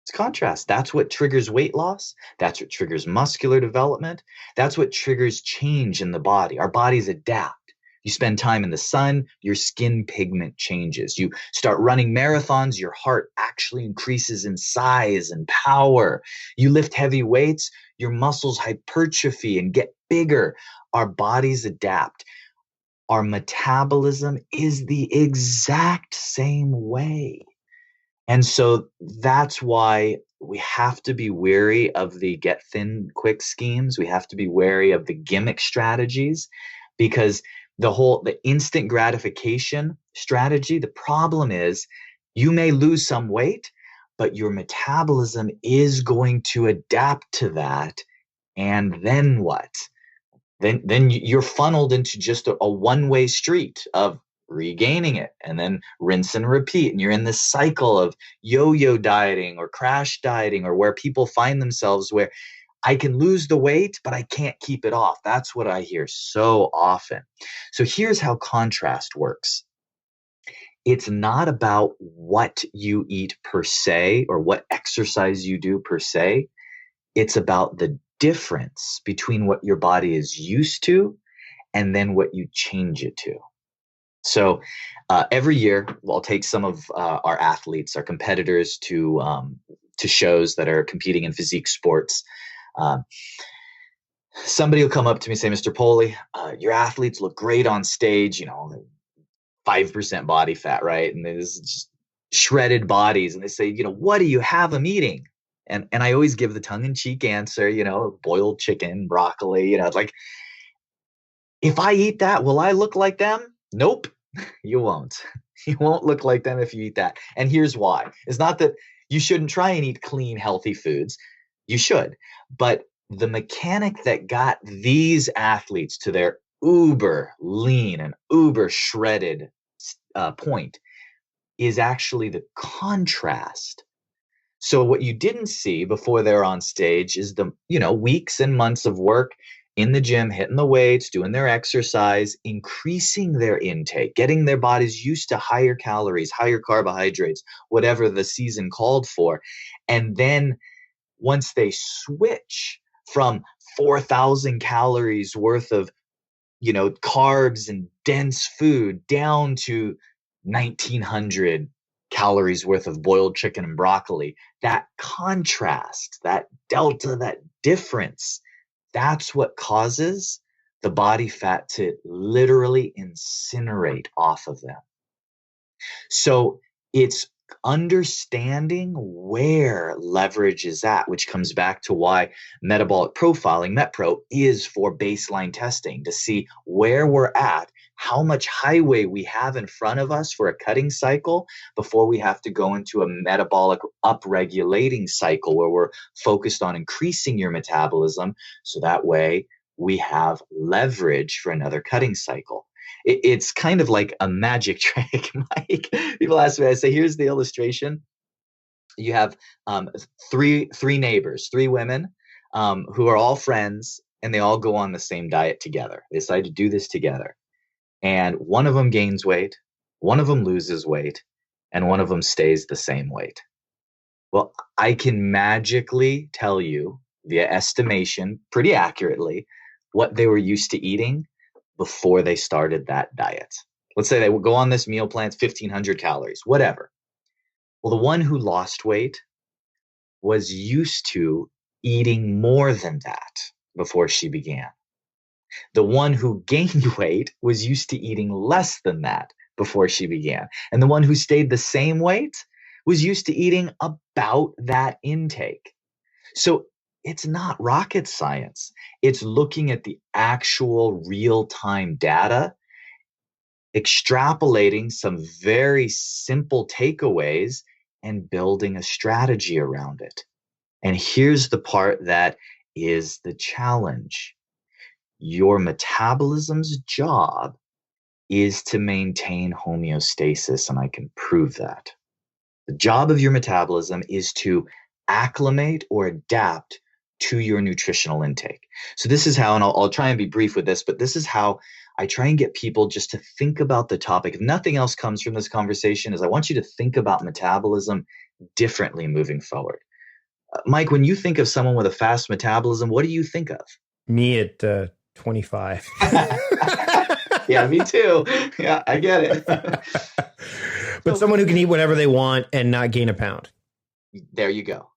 It's contrast. That's what triggers weight loss. That's what triggers muscular development. That's what triggers change in the body. Our bodies adapt. You spend time in the sun, your skin pigment changes. You start running marathons, your heart actually increases in size and power. You lift heavy weights, your muscles hypertrophy and get bigger. Our bodies adapt. Our metabolism is the exact same way. And so that's why we have to be wary of the get thin quick schemes. We have to be wary of the gimmick strategies, because the instant gratification strategy, the problem is you may lose some weight, but your metabolism is going to adapt to that. And then what? Then you're funneled into just a one-way street of regaining it and then rinse and repeat. And you're in this cycle of yo-yo dieting or crash dieting, or where people find themselves where I can lose the weight, but I can't keep it off. That's what I hear so often. So here's how contrast works. It's not about what you eat per se or what exercise you do per se. It's about the difference between what your body is used to and then what you change it to. So every year, I'll take some of our athletes, our competitors, to shows that are competing in physique sports. Somebody will come up to me and say, Mr. Poli, your athletes look great on stage, 5% body fat, right? And there's just shredded bodies. And they say, what do you have them eating? And I always give the tongue-in-cheek answer, boiled chicken, broccoli, it's like, if I eat that, will I look like them? Nope, you won't. You won't look like them if you eat that. And here's why. It's not that you shouldn't try and eat clean, healthy foods. You should. But the mechanic that got these athletes to their uber lean and uber shredded point is actually the contrast. So what you didn't see before they're on stage is the, weeks and months of work in the gym, hitting the weights, doing their exercise, increasing their intake, getting their bodies used to higher calories, higher carbohydrates, whatever the season called for. And then once they switch from 4,000 calories worth of, carbs and dense food down to 1,900 calories worth of boiled chicken and broccoli, that contrast, that delta, that difference, that's what causes the body fat to literally incinerate off of them. So it's understanding where leverage is at, which comes back to why metabolic profiling, MetPro, is for baseline testing, to see where we're at, how much highway we have in front of us for a cutting cycle before we have to go into a metabolic upregulating cycle where we're focused on increasing your metabolism, so that way we have leverage for another cutting cycle. It's kind of like a magic trick, Mike. People ask me, I say, here's the illustration. You have three neighbors, three women who are all friends, and they all go on the same diet together. They decide to do this together. And one of them gains weight, one of them loses weight, and one of them stays the same weight. Well, I can magically tell you via estimation, pretty accurately, what they were used to eating before they started that diet. Let's say they would go on this meal plan, 1,500 calories, whatever. Well, the one who lost weight was used to eating more than that before she began. The one who gained weight was used to eating less than that before she began. And the one who stayed the same weight was used to eating about that intake. So it's not rocket science. It's looking at the actual real-time data extrapolating some very simple takeaways and building a strategy around it. And here's the part that is the challenge. Your metabolism's job is to maintain homeostasis, and I can prove that. The job of your metabolism is to acclimate or adapt to your nutritional intake. So this is how, and I'll try and be brief with this, but this is how I try and get people just to think about the topic. If nothing else comes from this conversation, is I want you to think about metabolism differently moving forward. Mike, when you think of someone with a fast metabolism, what do you think of? Me at 25. Yeah, me too. Yeah, I get it. But someone who can eat whatever they want and not gain a pound. There you go.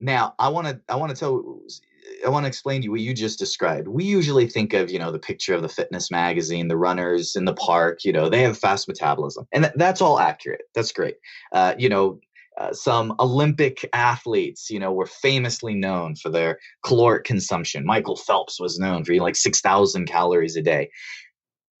Now, I want to explain to you what you just described. We usually think of, the picture of the fitness magazine, the runners in the park, they have fast metabolism. And that's all accurate. That's great. Some Olympic athletes, were famously known for their caloric consumption. Michael Phelps was known for eating like 6,000 calories a day.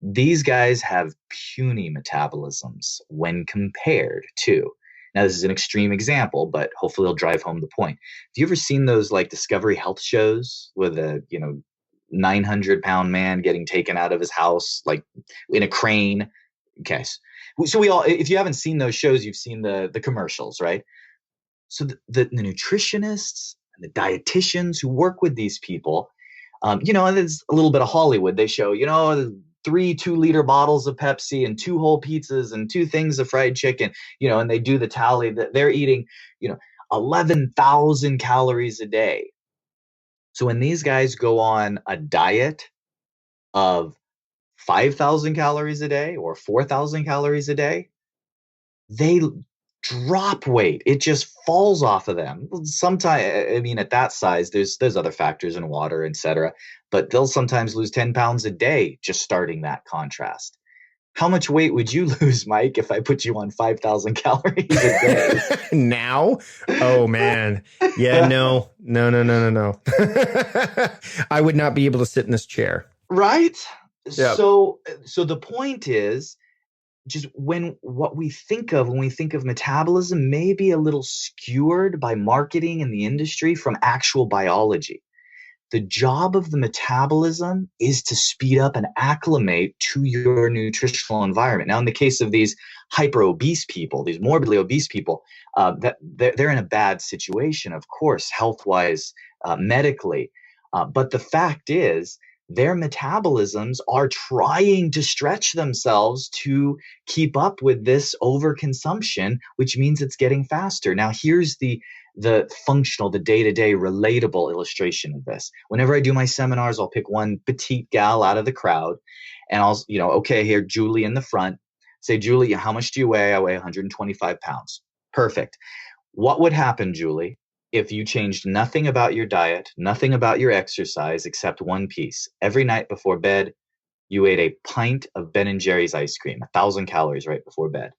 These guys have puny metabolisms when compared to, now this is an extreme example, but hopefully it'll drive home the point. Have you ever seen those like Discovery Health shows with a, 900-pound man getting taken out of his house, like in a crane? Okay. So if you haven't seen those shows, you've seen the commercials, right? So the nutritionists and the dietitians who work with these people, and there's a little bit of Hollywood. They show, 3 2-liter bottles of Pepsi and 2 whole pizzas and 2 things of fried chicken, and they do the tally that they're eating, 11,000 calories a day. So when these guys go on a diet of 5,000 calories a day or 4,000 calories a day, they drop weight. It just falls off of them. Sometimes, at that size, there's other factors in water, etc. But they'll sometimes lose 10 pounds a day just starting that contrast. How much weight would you lose, Mike, if I put you on 5,000 calories a day? Now? Oh, man. Yeah, no. I would not be able to sit in this chair. Right? Yep. So the point is, just what we think of when we think of metabolism may be a little skewered by marketing and the industry from actual biology. The job of the metabolism is to speed up and acclimate to your nutritional environment. Now, in the case of these hyper-obese people, these morbidly obese people, that they're in a bad situation, of course, health-wise, medically. But the fact is, their metabolisms are trying to stretch themselves to keep up with this overconsumption, which means it's getting faster. Now, here's the functional, the day-to-day relatable illustration of this. Whenever I do my seminars, I'll pick one petite gal out of the crowd, and I'll, okay, here, Julie in the front. Say, Julie, how much do you weigh? I weigh 125 pounds. Perfect. What would happen, Julie, if you changed nothing about your diet, nothing about your exercise, except one piece? Every night before bed, you ate a pint of Ben & Jerry's ice cream, 1,000 calories right before bed.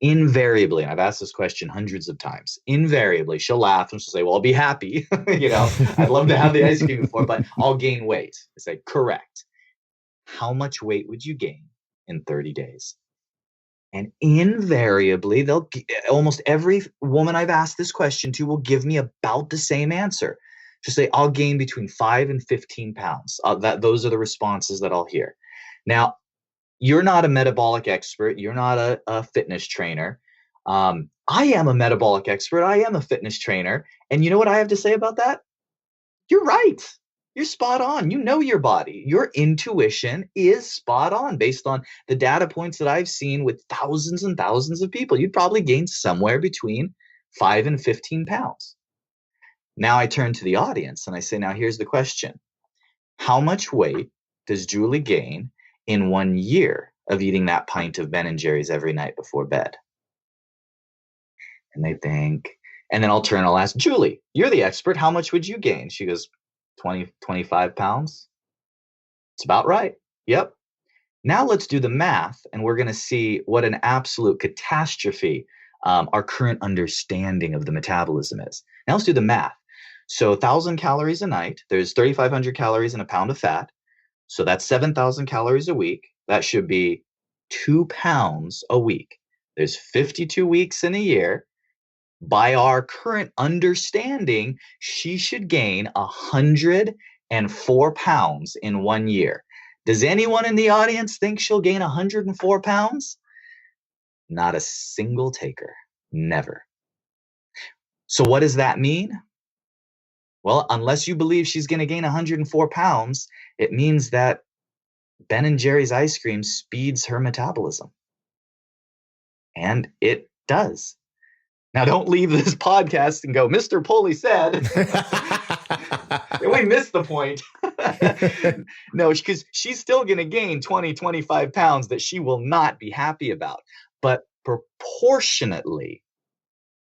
Invariably, and I've asked this question hundreds of times, invariably, she'll laugh and she'll say, well, I'll be happy. I'd love to have the ice cream before, but I'll gain weight. I say, correct. How much weight would you gain in 30 days? And invariably, almost every woman I've asked this question to will give me about the same answer. Just say, I'll gain between 5 and 15 pounds. Those are the responses that I'll hear. Now, you're not a metabolic expert. You're not a fitness trainer. I am a metabolic expert. I am a fitness trainer. And you know what I have to say about that? You're right. You're spot on. You know your body. Your intuition is spot on based on the data points that I've seen with thousands and thousands of people. You'd probably gain somewhere between 5 and 15 pounds. Now I turn to the audience and I say, now here's the question. How much weight does Julie gain in 1 year of eating that pint of Ben & Jerry's every night before bed? And they think, and then I'll turn and I'll ask, Julie, you're the expert. How much would you gain? She goes, 20, 25 pounds. It's about right. Yep. Now let's do the math, and we're going to see what an absolute catastrophe our current understanding of the metabolism is. Now let's do the math. So 1,000 calories a night, there's 3,500 calories in a pound of fat. So that's 7,000 calories a week. That should be 2 pounds a week. There's 52 weeks in a year. By our current understanding, she should gain 104 pounds in 1 year. Does anyone in the audience think she'll gain 104 pounds? Not a single taker. Never. So what does that mean? Well, unless you believe she's going to gain 104 pounds, it means that Ben & Jerry's ice cream speeds her metabolism. And it does. Now, don't leave this podcast and go, Mr. Poli said. We missed the point. No, because she's still going to gain 20, 25 pounds that she will not be happy about. But proportionately,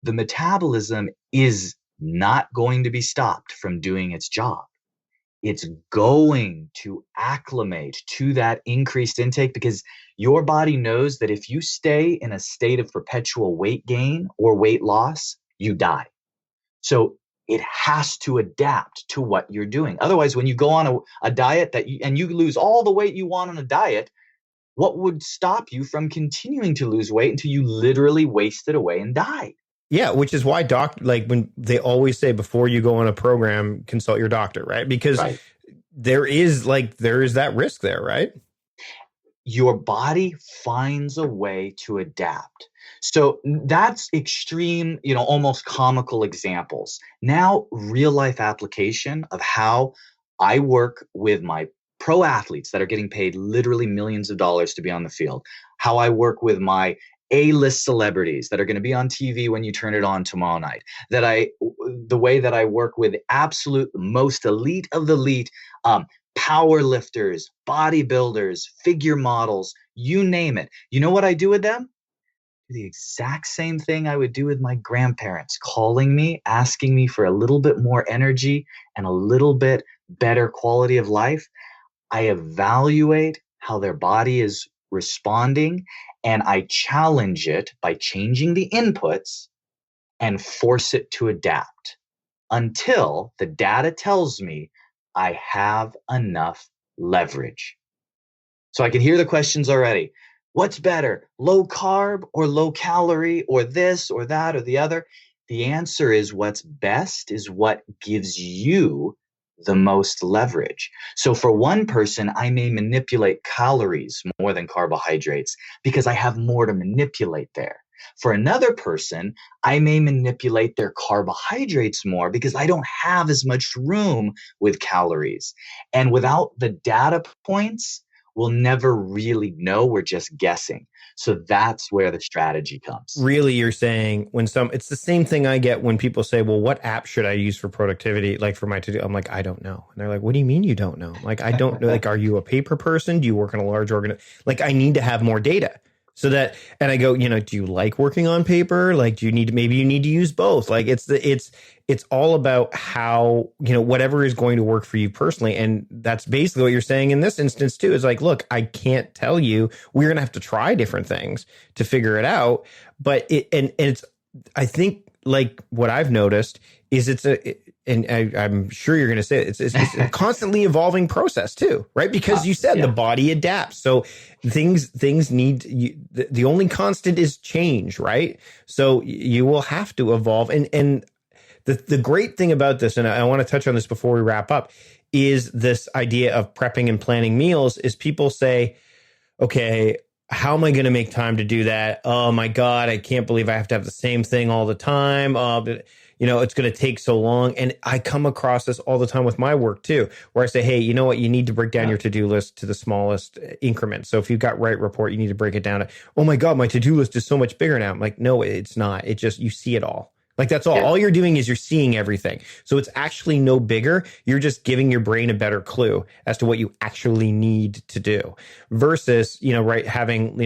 the metabolism is not going to be stopped from doing its job. It's going to acclimate to that increased intake because your body knows that if you stay in a state of perpetual weight gain or weight loss, you die. So it has to adapt to what you're doing. Otherwise, when you go on a diet and you lose all the weight you want on a diet, what would stop you from continuing to lose weight until you literally wasted away and died? Yeah, which is why when they always say before you go on a program, consult your doctor, right? Because there is that risk there, right? Your body finds a way to adapt. So that's extreme, almost comical examples. Now, real life application of how I work with my pro athletes that are getting paid literally millions of dollars to be on the field, how I work with my A-list celebrities that are going to be on TV when you turn it on tomorrow night, the way that I work with absolute most elite of the elite, power lifters, bodybuilders, figure models, you name it. You know what I do with them? The exact same thing I would do with my grandparents, calling me, asking me for a little bit more energy and a little bit better quality of life. I evaluate how their body is responding, and I challenge it by changing the inputs and force it to adapt until the data tells me I have enough leverage. So I can hear the questions already. What's better, low carb or low calorie or this or that or the other? The answer is what's best is what gives you the most leverage. So for one person, I may manipulate calories more than carbohydrates because I have more to manipulate there. For another person, I may manipulate their carbohydrates more because I don't have as much room with calories. And without the data points, we'll never really know. We're just guessing. So that's where the strategy comes. Really, you're saying it's the same thing I get when people say, well, what app should I use for productivity? Like for my to-do, I'm like, I don't know. And they're like, what do you mean you don't know? I'm like, I don't know. Like, are you a paper person? Do you work in a large organization? Like, I need to have more data. So that, and I go, do you like working on paper? Like, maybe you need to use both. Like it's all about how, whatever is going to work for you personally. And that's basically what you're saying in this instance too, is like, look, I can't tell you, we're going to have to try different things to figure it out. But I think like what I've noticed is I'm sure you're going to say it's a constantly evolving process too, right? Because you said the body adapts. So things need, the only constant is change, right? So you will have to evolve. And the great thing about this, and I want to touch on this before we wrap up, is this idea of prepping and planning meals is people say, okay, how am I going to make time to do that? Oh my God, I can't believe I have to have the same thing all the time. It's going to take so long. And I come across this all the time with my work too, where I say, hey, you know what? You need to break down your to-do list to the smallest increment. So if you've got Write Report, you need to break it down to, oh my God, my to-do list is so much bigger now. I'm like, no, it's not. It just, you see it all. Like that's all. Yeah. All you're doing is you're seeing everything. So it's actually no bigger. You're just giving your brain a better clue as to what you actually need to do versus, having,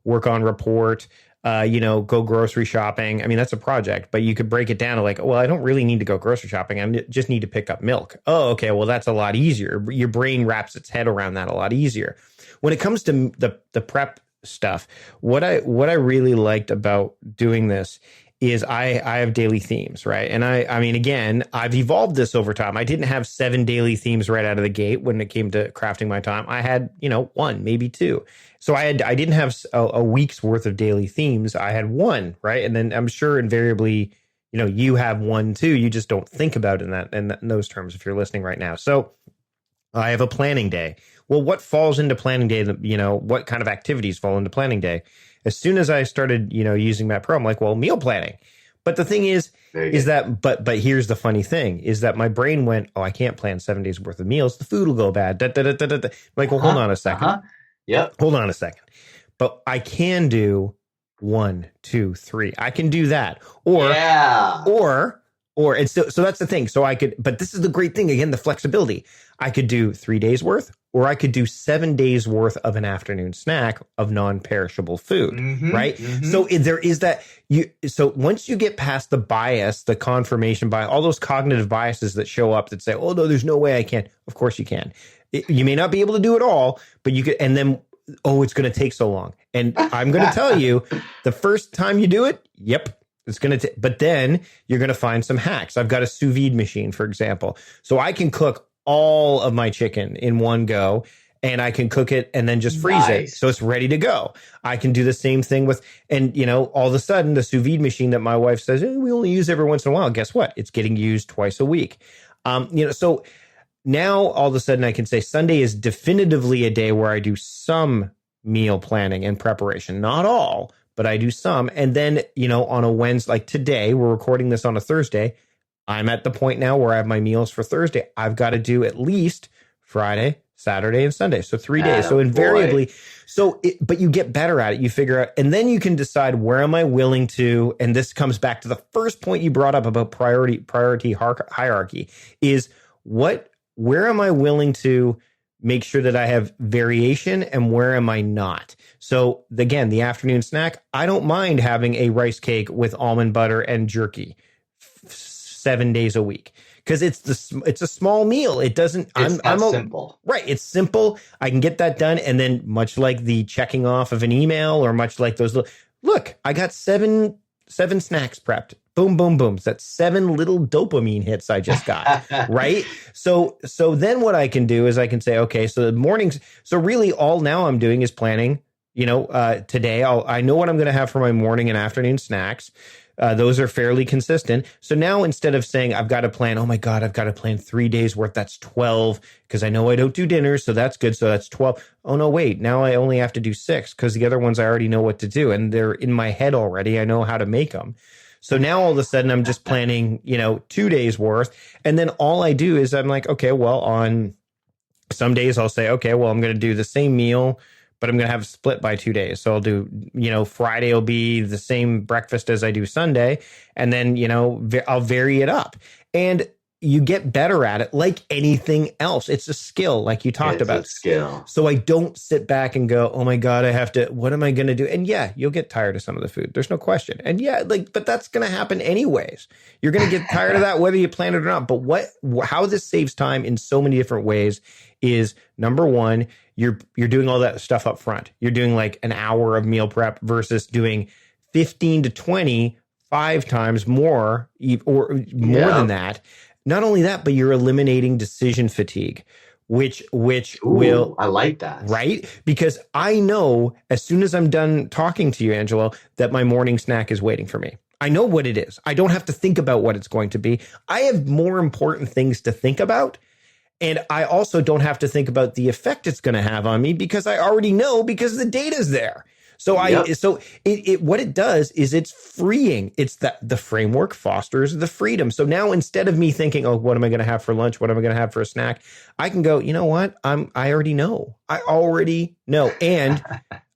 work on report, go grocery shopping. I mean, that's a project, but you could break it down to like, well, I don't really need to go grocery shopping. I just need to pick up milk. Oh, okay. Well, that's a lot easier. Your brain wraps its head around that a lot easier. When it comes to the prep stuff, what I really liked about doing this is I have daily themes, right? And I mean, again, I've evolved this over time. I didn't have 7 daily themes right out of the gate when it came to crafting my time. I had, 1, maybe 2. So I didn't have a week's worth of daily themes. I had one, right? And then I'm sure invariably, you have one too. You just don't think about it in those terms if you're listening right now. So I have a planning day. Well, what falls into planning day? What kind of activities fall into planning day? As soon as I started, using MetPro, I'm like, well, meal planning. But the thing is that, but here's the funny thing is that my brain went, oh, I can't plan 7 days worth of meals. The food will go bad. Like, well, hold on a second. Yep. Hold on a second. But I can do 1, 2, 3. I can do that. And so that's the thing. So I could, but this is the great thing. Again, the flexibility. I could do 3 days worth, or I could do 7 days worth of an afternoon snack of non-perishable food. Right. So there is that so once you get past the bias, the confirmation bias, all those cognitive biases that show up that say, oh no, there's no way I can. Of course you can. You may not be able to do it all, but you could, and then, oh, it's going to take so long. And I'm going to tell you, the first time you do it, yep, it's going to, but then you're going to find some hacks. I've got a sous vide machine, for example. So I can cook all of my chicken in one go, and I can cook it and then just freeze it. So it's ready to go. I can do the same thing with, and all of a sudden the sous vide machine that my wife says, we only use every once in a while. Guess what? It's getting used twice a week. So now, all of a sudden, I can say Sunday is definitively a day where I do some meal planning and preparation. Not all, but I do some. And then, on a Wednesday, like today, we're recording this on a Thursday. I'm at the point now where I have my meals for Thursday. I've got to do at least Friday, Saturday, and Sunday. So 3 days. So invariably, but you get better at it. You figure out, and then you can decide where am I willing to, and this comes back to the first point you brought up about priority hierarchy is where am I willing to make sure that I have variation and where am I not? So again, the afternoon snack, I don't mind having a rice cake with almond butter and jerky 7 days a week because it's a small meal. It doesn't, I'm simple. Right. It's simple. I can get that done. And then much like the checking off of an email or much like those, look, I got seven snacks prepped. Boom, boom, boom. So that's 7 little dopamine hits I just got, right? So then what I can do is I can say, okay, so the mornings. So really all now I'm doing is planning, today I know what I'm going to have for my morning and afternoon snacks. Those are fairly consistent. So now instead of saying I've got to plan, oh my God, I've got to plan 3 days worth. That's 12 because I know I don't do dinners. So that's good. So that's 12. Oh no, wait, now I only have to do 6 because the other ones I already know what to do. And they're in my head already. I know how to make them. So now all of a sudden I'm just planning, 2 days worth. And then all I do is I'm like, okay, well, on some days I'll say, okay, well, I'm going to do the same meal, but I'm going to have split by 2 days. So I'll do, Friday will be the same breakfast as I do Sunday. And then, I'll vary it up. And you get better at it like anything else. It's a skill, like you talked about. It's a skill. So I don't sit back and go, oh my God, what am I going to do? And yeah, you'll get tired of some of the food. There's no question. And yeah, but that's going to happen anyways. You're going to get tired of that, whether you plan it or not. But how this saves time in so many different ways is number one, you're doing all that stuff up front. You're doing like an hour of meal prep versus doing 15 to 20, 5 times more or more than that. Not only that, but you're eliminating decision fatigue, which will, I like that. Right? Because I know as soon as I'm done talking to you, Angelo, that my morning snack is waiting for me. I know what it is. I don't have to think about what it's going to be. I have more important things to think about. And I also don't have to think about the effect it's going to have on me because I already know because the data's there. So what it does is it's freeing. It's that the framework fosters the freedom. So now instead of me thinking, oh, what am I going to have for lunch? What am I going to have for a snack? I can go, you know what? I already know. And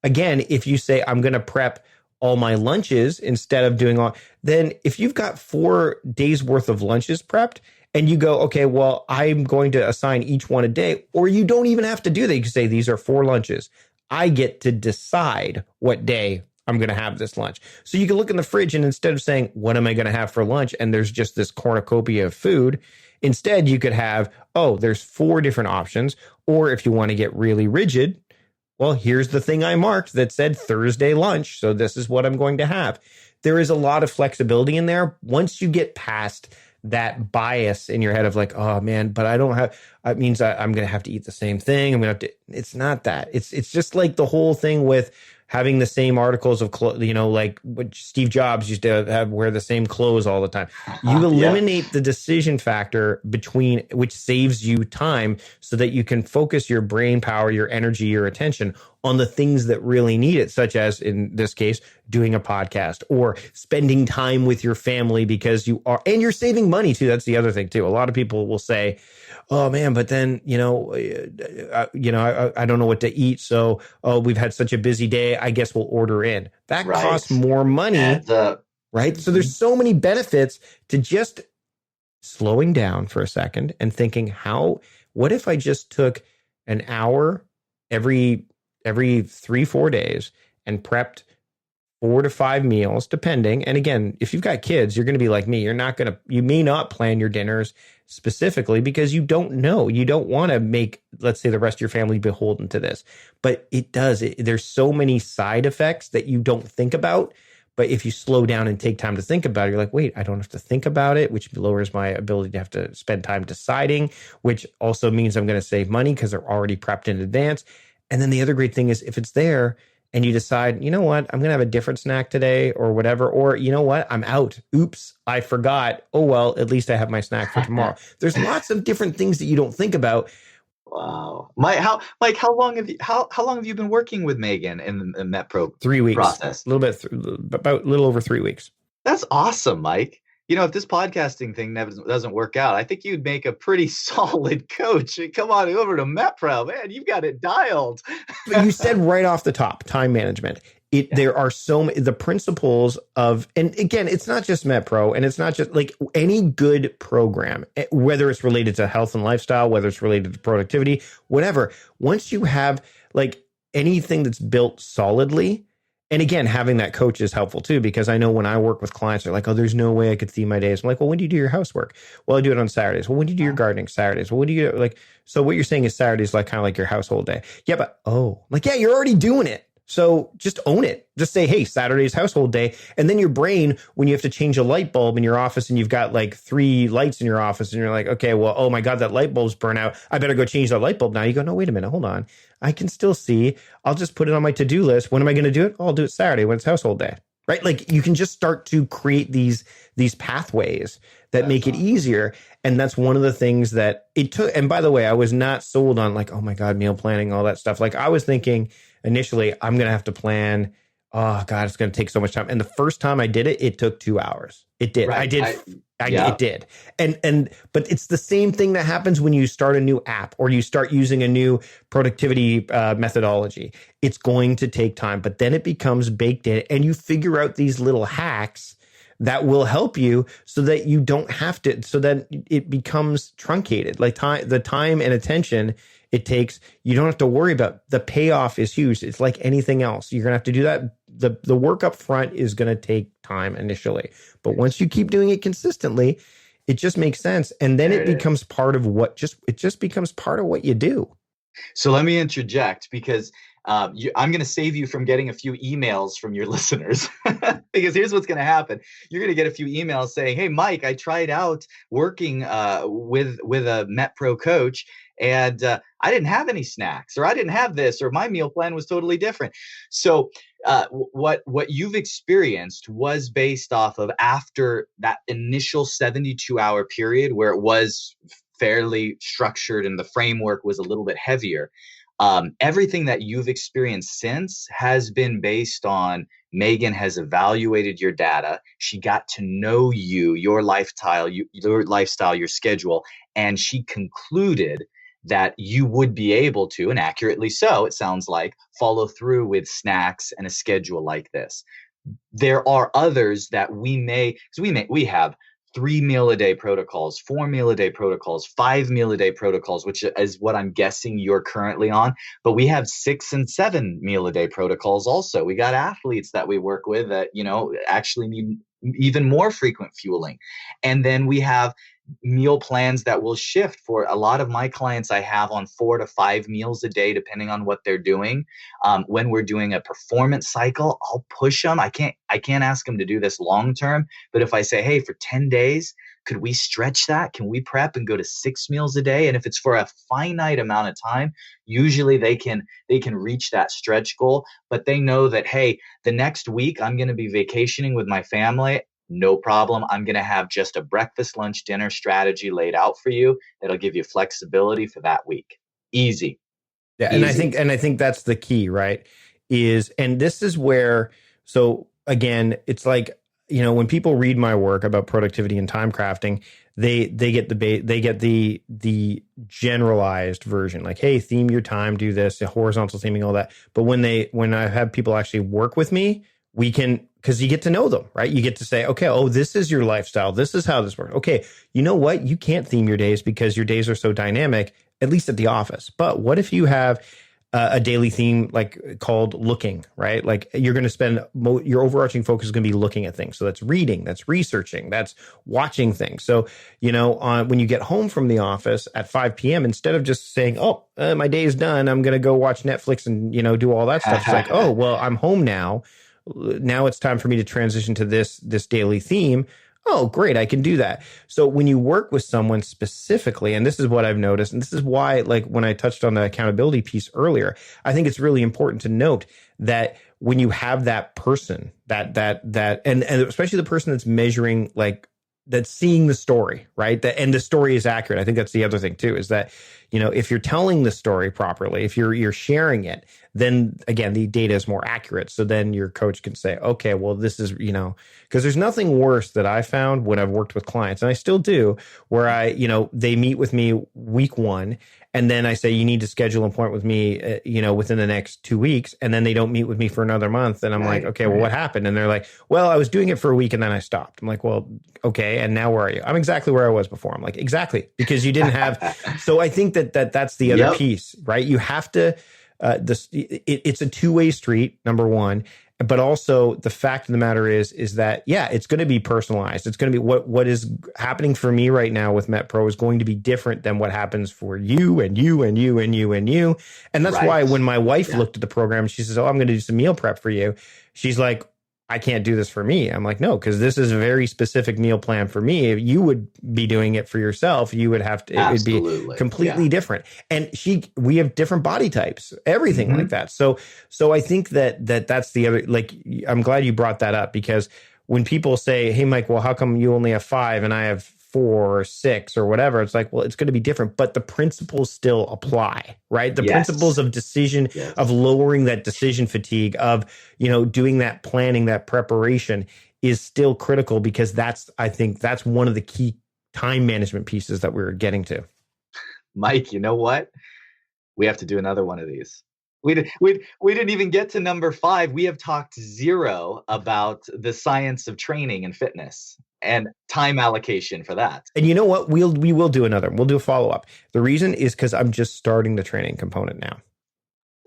again, if you say I'm going to prep all my lunches instead of doing then if you've got 4 days worth of lunches prepped and you go, okay, well, I'm going to assign each one a day, or you don't even have to do that. You can say these are 4 lunches. I get to decide what day I'm going to have this lunch. So you can look in the fridge and instead of saying, what am I going to have for lunch? And there's just this cornucopia of food. Instead, you could have, there's 4 different options. Or if you want to get really rigid, well, here's the thing I marked that said Thursday lunch. So this is what I'm going to have. There is a lot of flexibility in there. Once you get past that bias in your head of like, oh man, but I don't have, it means I'm going to have to eat the same thing. I'm going to have to, it's not that. It's just like the whole thing with having the same articles of clothes, like what Steve Jobs used to have, wear the same clothes all the time. You eliminate the decision factor between, which saves you time so that you can focus your brain power, your energy, your attention on the things that really need it, such as in this case, doing a podcast or spending time with your family because you are, and you're saving money too. That's the other thing too. A lot of people will say, oh man, but then, I don't know what to eat. So, we've had such a busy day. I guess we'll order in. That costs more money, right? So there's so many benefits to just slowing down for a second and thinking, what if I just took an hour every 3-4 days and prepped 4 to 5 meals, depending. And again, if you've got kids, you're going to be like me. You may not plan your dinners specifically because you don't know. You don't want to make, let's say, the rest of your family beholden to this. But there's so many side effects that you don't think about. But if you slow down and take time to think about it, you're like, wait, I don't have to think about it, which lowers my ability to have to spend time deciding, which also means I'm going to save money because they're already prepped in advance. And then the other great thing is if it's there and you decide, you know what, I'm going to have a different snack today or whatever, or you know what, I'm out. Oops, I forgot. Oh, well, at least I have my snack for tomorrow. There's lots of different things that you don't think about. Wow. How long have you been working with Megan in the MetPro 3 weeks process? A little over 3 weeks. That's awesome, Mike. If this podcasting thing doesn't work out, I think you'd make a pretty solid coach. Come on over to MetPro, man. You've got it dialed. But you said right off the top, time management. There are so many, the principles of, and again, it's not just MetPro, and it's not just like any good program, whether it's related to health and lifestyle, whether it's related to productivity, whatever. Once you have like anything that's built solidly, and again, having that coach is helpful too, because I know when I work with clients, they're like, oh, there's no way I could theme my days. I'm like, well, when do you do your housework? Well, I do it on Saturdays. Well, when do you do your gardening? Saturdays. Well, when do you like, so what you're saying is Saturdays, like kind of like your household day. Yeah, but yeah, you're already doing it. So just own it. Just say, hey, Saturday's household day. And then your brain, when you have to change a light bulb in your office and you've got like 3 lights in your office and you're like, okay, well, oh my God, that light bulb's burnt out. I better go change that light bulb now. You go, no, wait a minute. Hold on. I can still see. I'll just put it on my to-do list. When am I going to do it? Oh, I'll do it Saturday when it's household day. Right? Like you can just start to create these pathways that make it easier. And that's one of the things that it took. And by the way, I was not sold on like, oh my God, meal planning, all that stuff. Like I was thinking initially, I'm going to have to plan. Oh God, it's going to take so much time. And the first time I did it, it took 2 hours. It did. Right. It did. But it's the same thing that happens when you start a new app or you start using a new productivity methodology. It's going to take time, but then it becomes baked in and you figure out these little hacks that will help you so that you don't have to, so that it becomes truncated. Like the time and attention it takes, you don't have to worry about. The payoff is huge. It's like anything else. You're going to have to do that. The work up front is going to take time initially, but once you keep doing it consistently, it just makes sense. And then it becomes part of it just becomes part of what you do. So let me interject because I'm going to save you from getting a few emails from your listeners because here's what's going to happen. You're going to get a few emails saying, hey, Mike, I tried out working with a MetPro coach and I didn't have any snacks or I didn't have this or my meal plan was totally different. So what you've experienced was based off of after that initial 72-hour period where it was fairly structured and the framework was a little bit heavier. Everything that you've experienced since has been based on Megan has evaluated your data. She got to know you, your lifestyle, your schedule, and she concluded that you would be able to, and accurately so, it sounds like, follow through with snacks and a schedule like this. There are others that we have 3 meal a day protocols, 4 meal a day protocols, 5 meal a day protocols, which is what I'm guessing you're currently on. But we have 6 and 7 meal a day protocols also. We got athletes that we work with that, actually need even more frequent fueling. And then we have meal plans that will shift for a lot of my clients. I have on 4 to 5 meals a day, depending on what they're doing. When we're doing a performance cycle, I'll push them. I can't ask them to do this long term, but if I say, hey, for 10 days, Could we stretch that? Can we prep and go to 6 meals a day? And if it's for a finite amount of time, usually they can reach that stretch goal, but they know that, hey, the next week I'm going to be vacationing with my family. No problem. I'm going to have just a breakfast, lunch, dinner strategy laid out for you. That'll give you flexibility for that week. Easy. Yeah, Easy. and I think that's the key, right? And this is where, so again, it's like, when people read my work about productivity and time crafting, they get the generalized version, like, hey, theme your time, do this, the horizontal theming, all that. But when I have people actually work with me, because you get to know them, right? You get to say, okay, oh, this is your lifestyle. This is how this works. Okay, you know what? You can't theme your days because your days are so dynamic, at least at the office. But what if you have a daily theme like called looking, right? Like you're going to spend your overarching focus is going to be looking at things. So that's reading, that's researching, that's watching things. So, when you get home from the office at 5 p.m., instead of just saying, oh, my day is done, I'm going to go watch Netflix and, do all that stuff. It's like, oh, well, I'm home now. Now it's time for me to transition to this daily theme. Oh, great, I can do that. So when you work with someone specifically, and this is what I've noticed, and this is why, like when I touched on the accountability piece earlier, I think it's really important to note that when you have that person, and especially the person that's measuring, like that's seeing the story, right? And the story is accurate. I think that's the other thing too, is that, if you're telling the story properly, if you're sharing it, then again, the data is more accurate. So then your coach can say, okay, well, this is, because there's nothing worse that I found when I've worked with clients, and I still do, where they meet with me week one, and then I say, you need to schedule an appointment with me, within the next 2 weeks. And then they don't meet with me for another month. And I'm like, okay, well, what happened? And they're like, well, I was doing it for a week and then I stopped. I'm like, well, okay. And now where are you? I'm exactly where I was before. I'm like, exactly. Because you didn't have. So I think that's the other piece, right? You have to, it's a two-way street, number one. But also the fact of the matter is that, yeah, it's going to be personalized. It's going to be what is happening for me right now with MetPro is going to be different than what happens for you and you and you and you and you. And that's why when my wife looked at the program, she says, oh, I'm going to do some meal prep for you. She's like, I can't do this for me. I'm like, no, because this is a very specific meal plan for me. If you would be doing it for yourself, you would have to, it would be completely different. And we have different body types, everything like that. So I think that's the other, like, I'm glad you brought that up, because when people say, hey, Mike, well, how come you only have 5 and I have 4 or 6 or whatever? It's like, well, it's going to be different, but the principles still apply, right? The principles of decision, of lowering that decision fatigue, of, doing that planning, that preparation is still critical, because I think that's one of the key time management pieces that we're getting to. Mike, you know what? We have to do another one of these. We didn't even get to number 5. We have talked zero about the science of training and fitness and time allocation for that. And you know what? We will do another. We'll do a follow-up. The reason is because I'm just starting the training component now.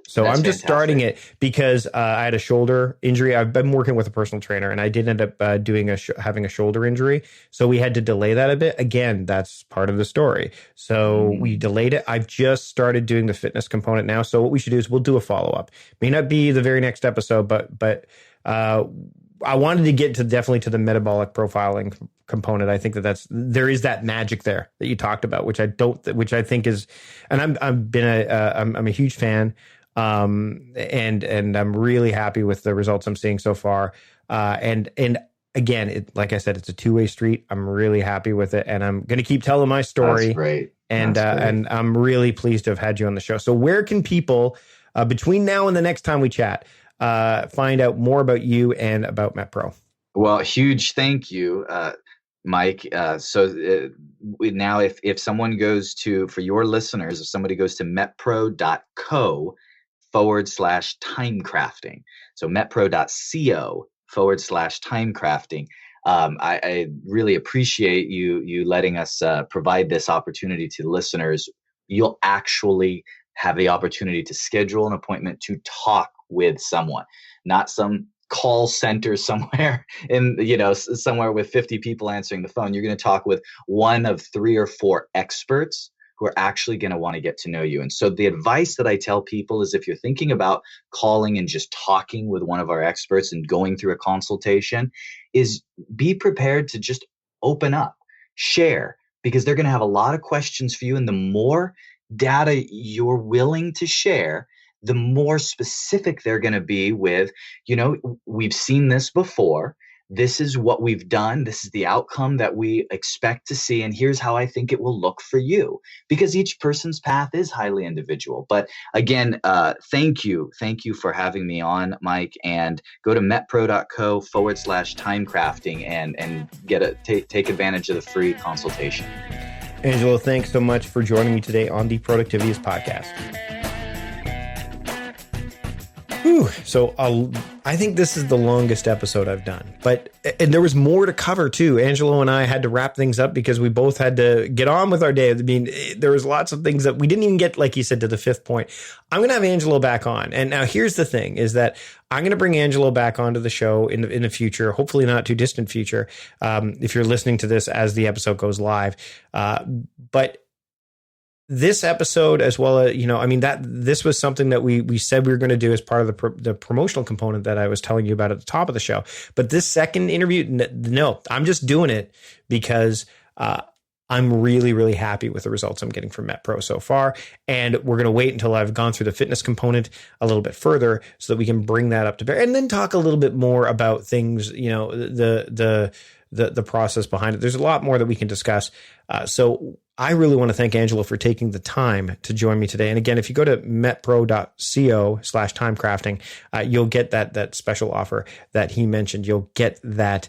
So I'm just starting it because I had a shoulder injury. I've been working with a personal trainer, and I did end up having a shoulder injury. So we had to delay that a bit. Again, that's part of the story. So we delayed it. I've just started doing the fitness component now. So what we should do is we'll do a follow-up. May not be the very next episode, but I wanted to get definitely to the metabolic profiling component. I think there is that magic there that you talked about, which I think is, and I'm a huge fan. And I'm really happy with the results I'm seeing so far. And again, like I said, it's a two-way street. I'm really happy with it, and I'm going to keep telling my story. That's great. And I'm really pleased to have had you on the show. So where can people, between now and the next time we chat, find out more about you and about MetPro? Well, huge thank you, Mike. Now if someone goes to, for your listeners, if somebody goes to metpro.co/time crafting, so metpro.co/time crafting, I really appreciate you letting us provide this opportunity to listeners. You'll actually have the opportunity to schedule an appointment to talk with someone, not some call center somewhere somewhere with 50 people answering the phone. You're going to talk with one of 3 or 4 experts who are actually going to want to get to know you. And so the advice that I tell people is, if you're thinking about calling and just talking with one of our experts and going through a consultation, is be prepared to just open up. share, because they're going to have a lot of questions for you. And the more data you're willing to share, the more specific they're going to be with, we've seen this before. This is what we've done. This is the outcome that we expect to see. And here's how I think it will look for you, because each person's path is highly individual. But again, thank you. Thank you for having me on, Mike, and go to metpro.co/timecrafting and take advantage of the free consultation. Angelo, thanks so much for joining me today on the Productivityist podcast. Whew. So I think this is the longest episode I've done, and there was more to cover too. Angelo and I had to wrap things up because we both had to get on with our day. I mean, there was lots of things that we didn't even get, like you said, to the fifth point. I'm going to have Angelo back on. And now here's the thing is that I'm going to bring Angelo back onto the show in the future, hopefully not too distant future. If you're listening to this as the episode goes live, but this episode, as well as, this was something that we said we were going to do as part of the promotional component that I was telling you about at the top of the show. But this second interview, no, I'm just doing it because I'm really, really happy with the results I'm getting from MetPro so far. And we're going to wait until I've gone through the fitness component a little bit further so that we can bring that up to bear and then talk a little bit more about things, the process behind it. There's a lot more that we can discuss. So I really want to thank Angelo for taking the time to join me today. And again, if you go to metpro.co/timecrafting, you'll get that special offer that he mentioned. You'll get that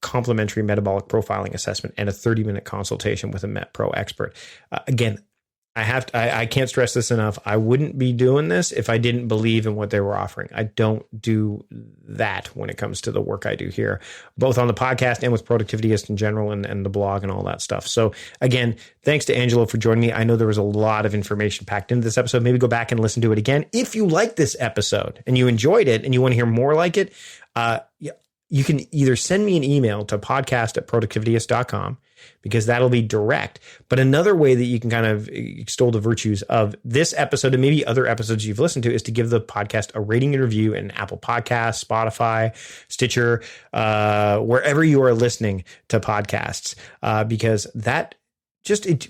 complimentary metabolic profiling assessment and a 30-minute consultation with a MetPro expert. Again, I can't stress this enough. I wouldn't be doing this if I didn't believe in what they were offering. I don't do that when it comes to the work I do here, both on the podcast and with Productivityist in general and the blog and all that stuff. So again, thanks to Angelo for joining me. I know there was a lot of information packed into this episode. Maybe go back and listen to it again. If you like this episode and you enjoyed it and you want to hear more like it, you can either send me an email to podcast@productivityist.com, because that'll be direct. But another way that you can kind of extol the virtues of this episode and maybe other episodes you've listened to is to give the podcast a rating and review in Apple Podcasts, Spotify, Stitcher, wherever you are listening to podcasts, because that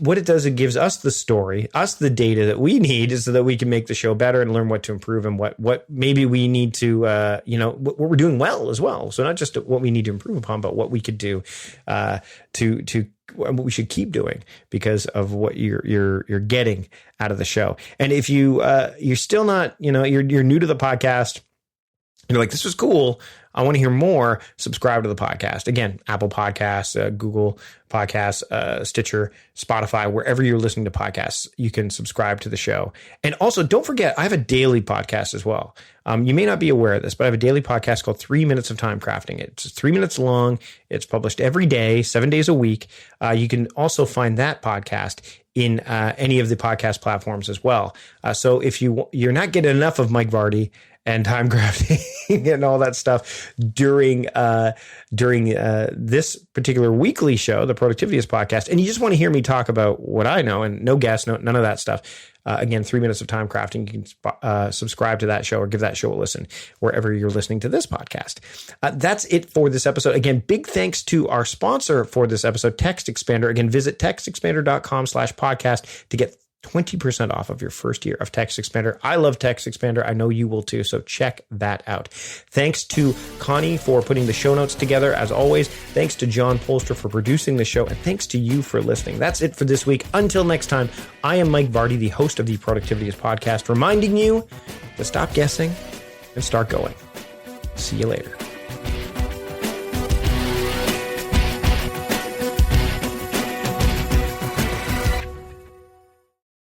what it does, it gives us the story, us the data that we need so that we can make the show better and learn what to improve and what maybe we need to, what we're doing well as well. So not just what we need to improve upon, but what we could do to what we should keep doing because of what you're getting out of the show. And if you're still not, you're new to the podcast, you're like, this was cool, I want to hear more, subscribe to the podcast. Again, Apple Podcasts, Google Podcasts, Stitcher, Spotify, wherever you're listening to podcasts, you can subscribe to the show. And also, don't forget, I have a daily podcast as well. You may not be aware of this, but I have a daily podcast called 3 Minutes of Time Crafting. It's 3 minutes long. It's published every day, 7 days a week. You can also find that podcast in any of the podcast platforms as well. So if you're not getting enough of Mike Vardy and time crafting and all that stuff during this particular weekly show, the Productivityist podcast, and you just want to hear me talk about what I know and no guests, none of that stuff. Again, 3 Minutes of Time Crafting. You can subscribe to that show or give that show a listen wherever you're listening to this podcast. That's it for this episode. Again, big thanks to our sponsor for this episode, TEXTexpander. Again, visit textexpander.com/podcast to get 20% off of your first year of TEXTexpander. I love TEXTexpander. I know you will too, so check that out. Thanks to Connie for putting the show notes together, as always. Thanks to John Polster for producing the show, and thanks to you for listening. That's it for this week. Until next time, I am Mike Vardy, the host of the Productivityist podcast, reminding you to stop guessing and start going. See you later.